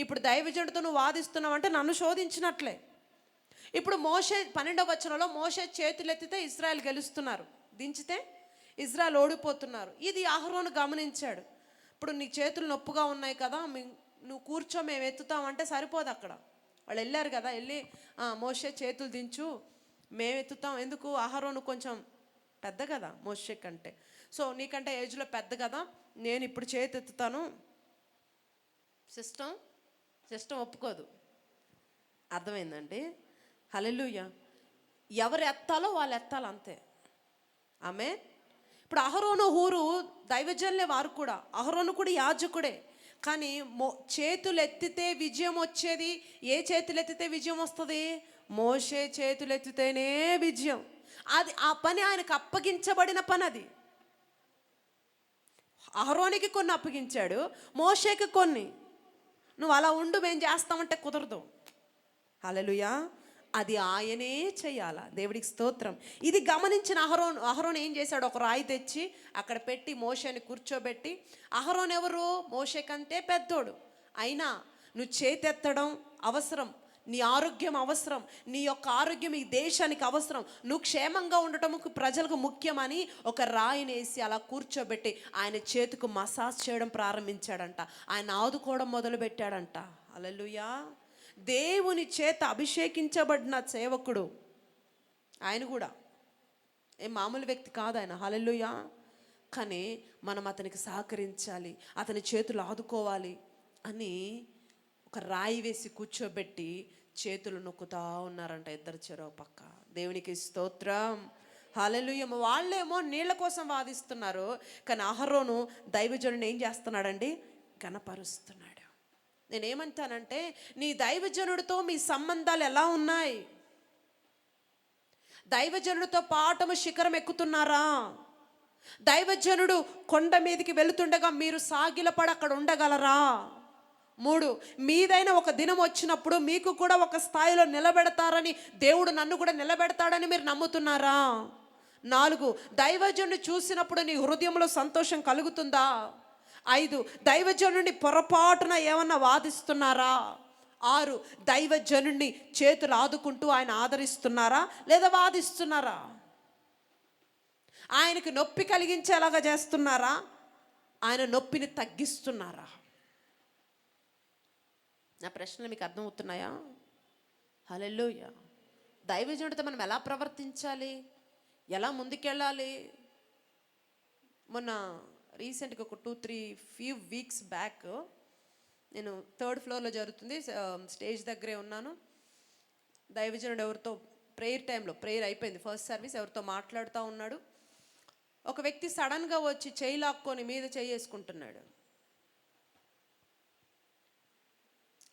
ఇప్పుడు దైవజనుడితో నువ్వు వాదిస్తున్నావు అంటే నన్ను శోధించినట్లే. ఇప్పుడు మోషే 12వ వచనంలో మోషే చేతులు ఎత్తితే ఇజ్రాయెల్ గెలుస్తున్నారు, దించితే ఇజ్రాయెల్ ఓడిపోతున్నారు. ఇది అహరోను గమనించాడు. ఇప్పుడు నీ చేతులు నొప్పుగా ఉన్నాయి కదా, నువ్వు కూర్చో, మేము ఎత్తుతామంటే సరిపోదు. అక్కడ వాళ్ళు వెళ్ళారు కదా, వెళ్ళి మోషే చేతులు దించు, మేము ఎత్తుతాం. ఎందుకు? అహరోను కొంచెం పెద్ద కదా మోషే కంటే. సో నీకంటే ఏజ్లో పెద్ద కదా, నేను ఇప్పుడు చేతి ఎత్తుతాను. సిస్టమ్ ఒప్పుకోదు. అర్థమైందండి? హల్లెలూయా. ఎవరు ఎత్తాలో వాళ్ళు ఎత్తాలి, అంతే. ఆమె ఇప్పుడు అహరోను హూరు దైవజనులే, వారు కూడా. అహరోను కూడా యాజకుడే. కానీ చేతులు ఎత్తితే విజయం వచ్చేది. ఏ చేతులు ఎత్తితే విజయం వస్తుంది? మోషే చేతులు ఎత్తితేనే విజయం. ఆ పని ఆయనకు అప్పగించబడిన పని. అది అహరోనికి కొన్ని అప్పగించాడు, మోషేకి కొన్ని. నువ్వు అలా ఉండు, మేము చేస్తామంటే కుదరదు. హల్లెలూయా. అది ఆయనే చెయ్యాలా. దేవుడికి స్తోత్రం. ఇది గమనించిన అహరోను ఏం చేశాడు? ఒక రాయి తెచ్చి అక్కడ పెట్టి మోషేని కూర్చోబెట్టి, అహరోను ఎవరు? మోషే కంటే పెద్దోడు. అయినా నువ్వు చేతెత్తడం అవసరం, నీ ఆరోగ్యం అవసరం, నీ యొక్క ఆరోగ్యం ఈ దేశానికి అవసరం, నువ్వు క్షేమంగా ఉండటం ప్రజలకు ముఖ్యమని ఒక రాయిని వేసి అలా కూర్చోబెట్టి ఆయన చేతికి మసాజ్ చేయడం ప్రారంభించాడంట. ఆయన ఆదుకోవడం మొదలుపెట్టాడంట. హల్లెలూయా. దేవుని చేత అభిషేకించబడిన సేవకుడు ఆయన కూడా ఏం మామూలు వ్యక్తి కాదు ఆయన. హల్లెలూయా. కానీ మనం అతనికి సహకరించాలి, అతని చేతులు ఆదుకోవాలి అని ఒక రాయి వేసి కూర్చోబెట్టి చేతులు నొక్కుతా ఉన్నారంట, ఇద్దరు చెరో పక్క. దేవునికి స్తోత్రం. హల్లెలూయా. వాళ్ళేమో నీళ్ళ కోసం వాదిస్తున్నారు, కానీ అహరోను దైవజనుడిని ఏం చేస్తున్నాడండి? గణపరుస్తున్నాడు. నేనేమంటానంటే, నీ దైవజనుడితో మీ సంబంధాలు ఎలా ఉన్నాయి? దైవజనుడితో పాఠము శిఖరం ఎక్కుతున్నారా? దైవజనుడు కొండ మీదకి వెళుతుండగా మీరు సాగిలపడి అక్కడ ఉండగలరా? 3, మీదైన ఒక దినం వచ్చినప్పుడు మీకు కూడా ఒక స్థాయిలో నిలబెడతారని, దేవుడు నన్ను కూడా నిలబెడతాడని మీరు నమ్ముతున్నారా? 4, దైవజనుడిని చూసినప్పుడు నీ హృదయంలో సంతోషం కలుగుతుందా? 5, దైవజనుడిని పొరపాటున ఏమన్నా వాదిస్తున్నారా? 6, దైవజనుడిని చేతులు ఆదుకుంటూ ఆయన ఆదరిస్తున్నారా లేదా వాదిస్తున్నారా? ఆయనకి నొప్పి కలిగించేలాగా చేస్తున్నారా? ఆయన నొప్పిని తగ్గిస్తున్నారా? నా ప్రశ్నలు మీకు అర్థమవుతున్నాయా? హల్లెలూయా. దైవజనుడితో మనం ఎలా ప్రవర్తించాలి, ఎలా ముందుకెళ్ళాలి? మొన్న రీసెంట్గా ఒక 2-3 వీక్స్ బ్యాక్ నేను 3rd ఫ్లోర్లో జరుగుతుంది, స్టేజ్ దగ్గరే ఉన్నాను. దైవజనుడు ఎవరితో ప్రేయర్ టైంలో, ప్రేయర్ అయిపోయింది, ఫస్ట్ సర్వీస్, ఎవరితో మాట్లాడుతూ ఉన్నాడు. ఒక వ్యక్తి సడన్గా వచ్చి చేయి లాక్కొని మీద చేసుకుంటున్నాడు.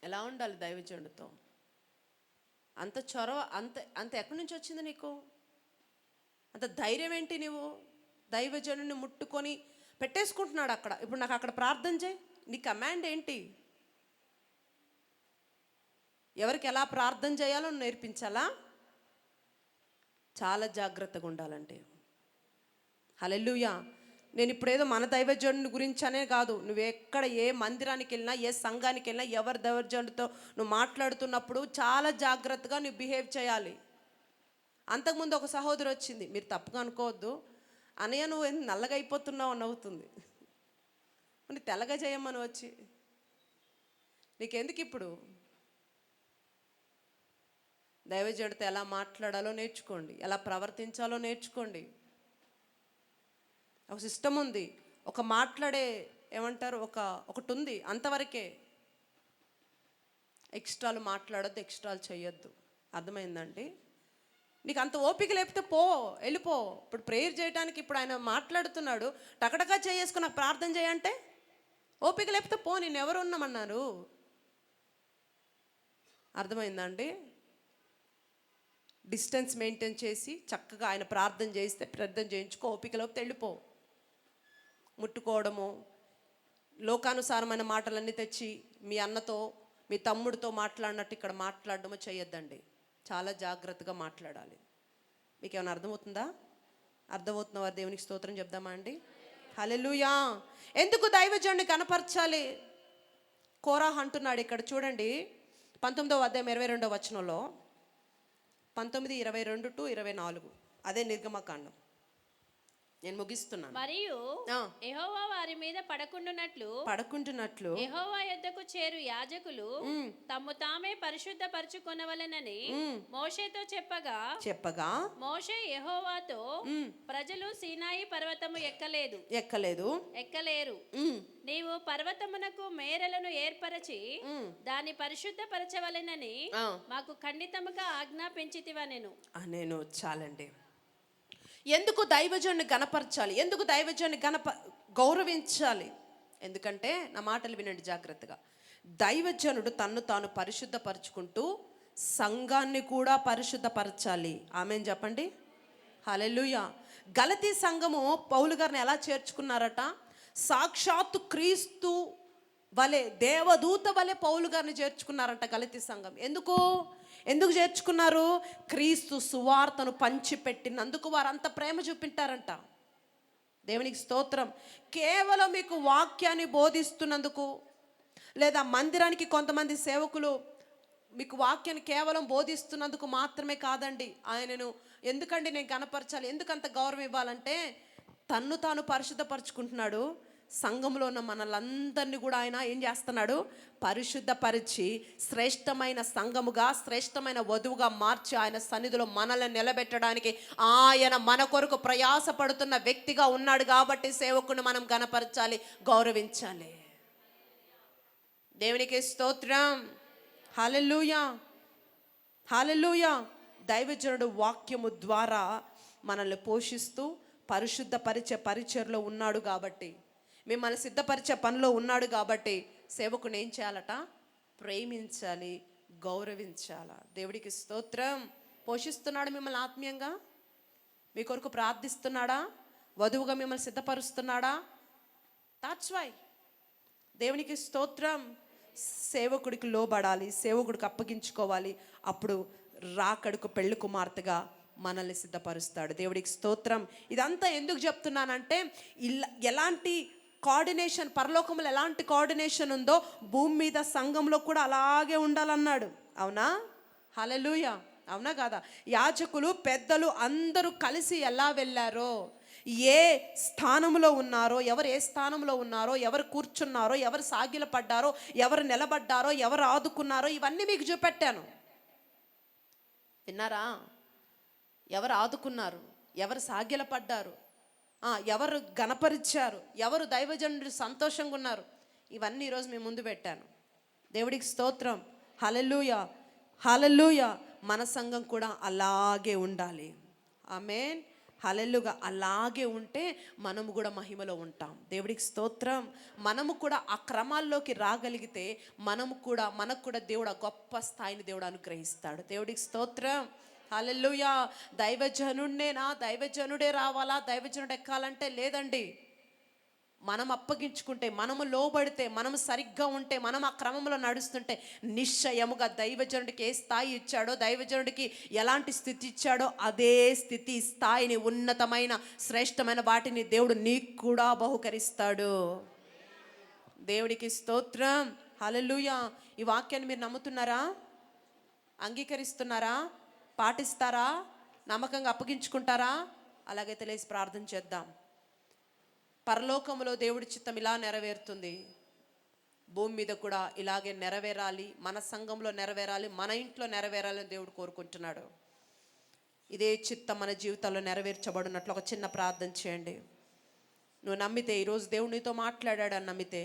ఎలా ఉండాలి దైవజనుడితో? అంత చొరవ, అంత ఎక్కడి నుంచి వచ్చింది నీకు? అంత ధైర్యం ఏంటి? నువ్వు దైవజనుడిని ముట్టుకొని పెట్టేసుకుంటున్నాడు అక్కడ. ఇప్పుడు నాకు అక్కడ ప్రార్థన చేయి, నీ కమాండ్ ఏంటి? ఎవరికి ఎలా ప్రార్థన చేయాలో నేర్పించాలా? చాలా జాగ్రత్తగా ఉండాలంటే. హల్లెలూయా. నేను ఇప్పుడేదో మన దైవజనుడి గురించి అనే కాదు, నువ్వు ఎక్కడ ఏ మందిరానికి వెళ్ళినా, ఏ సంఘానికి వెళ్ళినా, ఎవరి దైవజనుడితో నువ్వు మాట్లాడుతున్నప్పుడు చాలా జాగ్రత్తగా నువ్వు బిహేవ్ చేయాలి. అంతకుముందు ఒక సహోదరి వచ్చింది, మీరు తప్పుగా అనుకోవద్దు, అన్నయ్య నువ్వు ఎందుకు నల్లగా అయిపోతున్నావు అని అవుతుంది. నువ్వు తెల్లగా చేయమని వచ్చి, నీకెందుకు ఇప్పుడు? దైవజనుడితో ఎలా మాట్లాడాలో నేర్చుకోండి, ఎలా ప్రవర్తించాలో నేర్చుకోండి. ఒక సిస్టమ్ ఉంది, ఒక మాట్లాడే ఏమంటారు ఒకటి ఉంది, అంతవరకే. ఎక్స్ట్రాలు మాట్లాడొద్దు, ఎక్స్ట్రాలు చేయొద్దు. అర్థమైందండి? నీకు అంత ఓపిక లేకపోతే వెళ్ళిపో. ఇప్పుడు ప్రేయర్ చేయడానికి ఇప్పుడు ఆయన మాట్లాడుతున్నాడు, టకటకా చేసుకుని నాకు ప్రార్థన చేయంటే ఓపిక లేకపోతే నేను ఎవరు ఉన్నామన్నారు? అర్థమైందండి? డిస్టెన్స్ మెయింటైన్ చేసి చక్కగా ఆయన ప్రార్థన చేస్తే ప్రార్థన చేయించుకో, ఓపిక లేకపోతే వెళ్ళిపో. ముట్టుకోవడము, లోకానుసారమైన మాటలన్నీ తెచ్చి మీ అన్నతో మీ తమ్ముడితో మాట్లాడినట్టు ఇక్కడ మాట్లాడడమో చేయొద్దండి. చాలా జాగ్రత్తగా మాట్లాడాలి. మీకు ఏమైనా అర్థమవుతుందా? అర్థమవుతున్న వారు దేవునికి స్తోత్రం చెప్దామా అండి? హల్లెలూయా. ఎందుకు దైవజనుడిని కనపరచాలి? కోరాహు అంటున్నాడు ఇక్కడ చూడండి, 19వ అధ్యాయం 22వ వచనంలో, 19:22-24, అదే నిర్గమకాండం. నేను ముగిస్తున్నాను. మరియు యెహోవా వారి మీద పడకుండునట్లు యెహోవా యొద్దకు చేరు యాజకులు తమ్ము తామే పరిశుద్ధపరచుకొనవలెనని మోషేతో చెప్పగా మోషే యెహోవాతో, ప్రజలు సీనాయి పర్వతము ఎక్కలేరు. నీవు పర్వతమునకు మేరలను ఏర్పరచి దాన్ని పరిశుద్ధపరచవలెనని మాకు ఖండితముగా ఆజ్ఞాపించితివనెను. నేను చాలండి. ఎందుకు దైవజనుని గణపరచాలి? ఎందుకు దైవజనుని గౌరవించాలి? ఎందుకంటే నా మాటలు వినండి జాగ్రత్తగా. దైవజనుడు తన్ను తాను పరిశుద్ధపరచుకుంటూ సంఘాన్ని కూడా పరిశుద్ధపరచాలి. ఆమేన్ చెప్పండి. హల్లెలూయా. గలతీ సంఘము పౌలు గారిని ఎలా చేర్చుకున్నారట? సాక్షాత్తు క్రీస్తు వలె, దేవదూత వలె పౌలు గారిని చేర్చుకున్నారంట గలతీ సంఘం. ఎందుకు చేర్చుకున్నారు? క్రీస్తు సువార్తను పంచిపెట్టినందుకు వారంత ప్రేమ చూపింటారంట. దేవునికి స్తోత్రం. కేవలం మీకు వాక్యాన్ని బోధిస్తున్నందుకు, లేదా మందిరానికి కొంతమంది సేవకులు మీకు వాక్యాన్ని కేవలం బోధిస్తున్నందుకు మాత్రమే కాదండి. ఆయనను ఎందుకండి నేను కనపరచాలి, ఎందుకంత గౌరవం ఇవ్వాలంటే తన్ను తాను పరిశుద్ధపరచుకుంటున్నాడు. సంఘంలో ఉన్న మనలందరినీ కూడా ఆయన ఏం చేస్తున్నాడు? పరిశుద్ధపరిచి శ్రేష్టమైన సంఘముగా, శ్రేష్టమైన వధువుగా మార్చి ఆయన సన్నిధిలో మనల్ని నిలబెట్టడానికి ఆయన మన కొరకు ప్రయాసపడుతున్న వ్యక్తిగా ఉన్నాడు. కాబట్టి సేవకుని మనం గణపరచాలి, గౌరవించాలి. దేవునికి స్తోత్రం. హల్లెలూయా, హల్లెలూయా. దైవజనుడు వాక్యము ద్వారా మనల్ని పోషిస్తూ పరిశుద్ధపరిచే పరిచర్లో ఉన్నాడు కాబట్టి, మిమ్మల్ని సిద్ధపరిచే పనిలో ఉన్నాడు కాబట్టి సేవకుని ఏం చేయాలట? ప్రేమించాలి, గౌరవించాల. దేవుడికి స్తోత్రం. పోషిస్తున్నాడు మిమ్మల్ని ఆత్మీయంగా, మీ కొరకు ప్రార్థిస్తున్నాడా, వధువుగా మిమ్మల్ని సిద్ధపరుస్తున్నాడా? That's why. దేవునికి స్తోత్రం. సేవకుడికి లోబడాలి, సేవకుడికి అప్పగించుకోవాలి. అప్పుడు రాకడకు పెళ్లి కుమార్తెగా మనల్ని సిద్ధపరుస్తాడు. దేవుడికి స్తోత్రం. ఇదంతా ఎందుకు చెప్తున్నానంటే, ఎలాంటి కోఆర్డినేషన్ పరలోకంలో ఎలాంటి కోఆర్డినేషన్ ఉందో భూమి మీద సంఘంలో కూడా అలాగే ఉండాలన్నాడు. అవునా? హల్లెలూయా. అవునా కాదా? యాజకులు, పెద్దలు అందరూ కలిసి ఎలా వెళ్ళారో, ఏ స్థానంలో ఉన్నారో, ఎవరు ఏ స్థానంలో ఉన్నారో, ఎవరు కూర్చున్నారో, ఎవరు సాగిలపడ్డారో, ఎవరు నిలబడ్డారో, ఎవరు ఆదుకున్నారో, ఇవన్నీ మీకు చూపెట్టాను. విన్నారా? ఎవరు ఆదుకున్నారు, ఎవరు సాగిలపడ్డారు, ఎవరు గణపరిచారు, ఎవరు దైవజనుడు సంతోషంగా ఉన్నారు, ఇవన్నీ ఈరోజు మీ ముందు పెట్టాను. దేవుడికి స్తోత్రం. హల్లెలూయా, హల్లెలూయా. మన సంఘం కూడా అలాగే ఉండాలి. ఆమేన్. హల్లెలూయా. అలాగే ఉంటే మనము కూడా మహిమలో ఉంటాం. దేవుడికి స్తోత్రం. మనము కూడా ఆ క్రమాల్లోకి రాగలిగితే మనకు కూడా దేవుడు ఆ గొప్ప స్థాయిని దేవుడు అనుగ్రహిస్తాడు. దేవుడికి స్తోత్రం. హల్లెలూయా. దైవజనుడే రావాలా, దైవజనుడు ఎక్కాలంటే లేదండి. మనం అప్పగించుకుంటే, మనము లోబడితే, మనము సరిగ్గా ఉంటే, మనం ఆ క్రమంలో నడుస్తుంటే నిశ్చయముగా దైవజనుడికి ఏ స్థాయి ఇచ్చాడో, దైవజనుడికి ఎలాంటి స్థితి ఇచ్చాడో అదే స్థితి, స్థాయిని, ఉన్నతమైన శ్రేష్టమైన వాటిని దేవుడు నీకు కూడా బహుకరిస్తాడు. దేవుడికి స్తోత్రం. హల్లెలూయా. ఈ వాక్యాన్ని మీరు నమ్ముతున్నారా? అంగీకరిస్తున్నారా? పాటిస్తారా? నమ్మకంగా అప్పగించుకుంటారా? అలాగైతే లేచి ప్రార్థన చేద్దాం. పరలోకములో దేవుడి చిత్తం ఇలా నెరవేరుతుంది. భూమి మీద కూడా ఇలాగే నెరవేరాలి, మన సంఘంలో నెరవేరాలి, మన ఇంట్లో నెరవేరాలి అని దేవుడు కోరుకుంటున్నాడు. ఇదే చిత్తం మన జీవితాల్లో నెరవేర్చబడినట్లు ఒక చిన్న ప్రార్థన చేయండి. నువ్వు నమ్మితే, ఈరోజు దేవుడు నీతో మాట్లాడాడు అని నమ్మితే,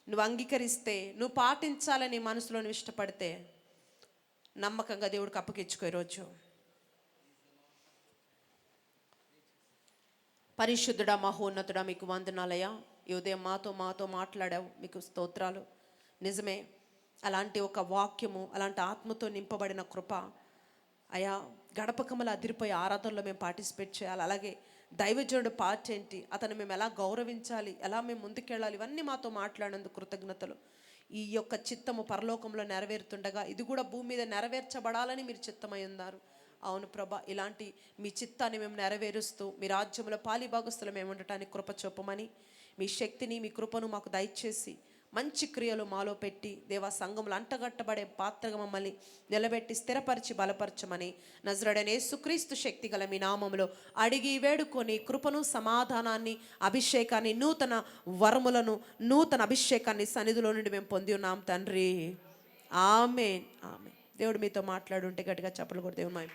నువ్వు అంగీకరిస్తే, నువ్వు పాటించాలని మనసులో నువ్వు ఇష్టపడితే, నమ్మకంగా దేవుడికి అప్పగించుకో. ఈరోజు పరిశుద్ధుడా, మహోన్నతుడా, మీకు వందనాలయ్యా. ఈ ఉదయం మాతో మాట్లాడావు, మీకు స్తోత్రాలు. నిజమే, అలాంటి ఒక వాక్యము, అలాంటి ఆత్మతో నింపబడిన కృప అయా, గడపకమల అదిరిపోయే ఆరాధనలో మేము పార్టిసిపేట్ చేయాలి. అలాగే దైవజనుడు పార్ట్ ఏంటి, అతను మేము ఎలా గౌరవించాలి, ఎలా మేము ముందుకెళ్ళాలి, ఇవన్నీ మాతో మాట్లాడినందుకు కృతజ్ఞతలు. ఈ యొక్క చిత్తము పరలోకంలో నెరవేరుతుండగా ఇది కూడా భూమి మీద నెరవేర్చబడాలని మీరు చిత్తమై ఉన్నారు. అవును ప్రభా, ఇలాంటి మీ చిత్తాన్ని మేము నెరవేరుస్తూ మీ రాజ్యంలో పాలిభాగస్తులు మేము ఉండటానికి కృప చూపమని, మీ శక్తిని, మీ కృపను మాకు దయచేసి మంచి క్రియలు మాలో పెట్టి దేవా, సంఘంలో అంటగట్టబడే పాత్రగా మమ్మల్ని నిలబెట్టి స్థిరపరిచి బలపరచమని నజరేయుడైన యేసుక్రీస్తు శక్తి గల మీ నామములో అడిగి వేడుకొని కృపను, సమాధానాన్ని, అభిషేకాన్ని, నూతన వరములను, నూతన అభిషేకాన్ని సన్నిధిలో నుండి మేము పొంది ఉన్నాం తండ్రి. ఆమేన్, ఆమేన్. దేవుడు మీతో మాట్లాడుంటే గట్టిగా చప్పట్లు కొట్టి దేవుని మహిమ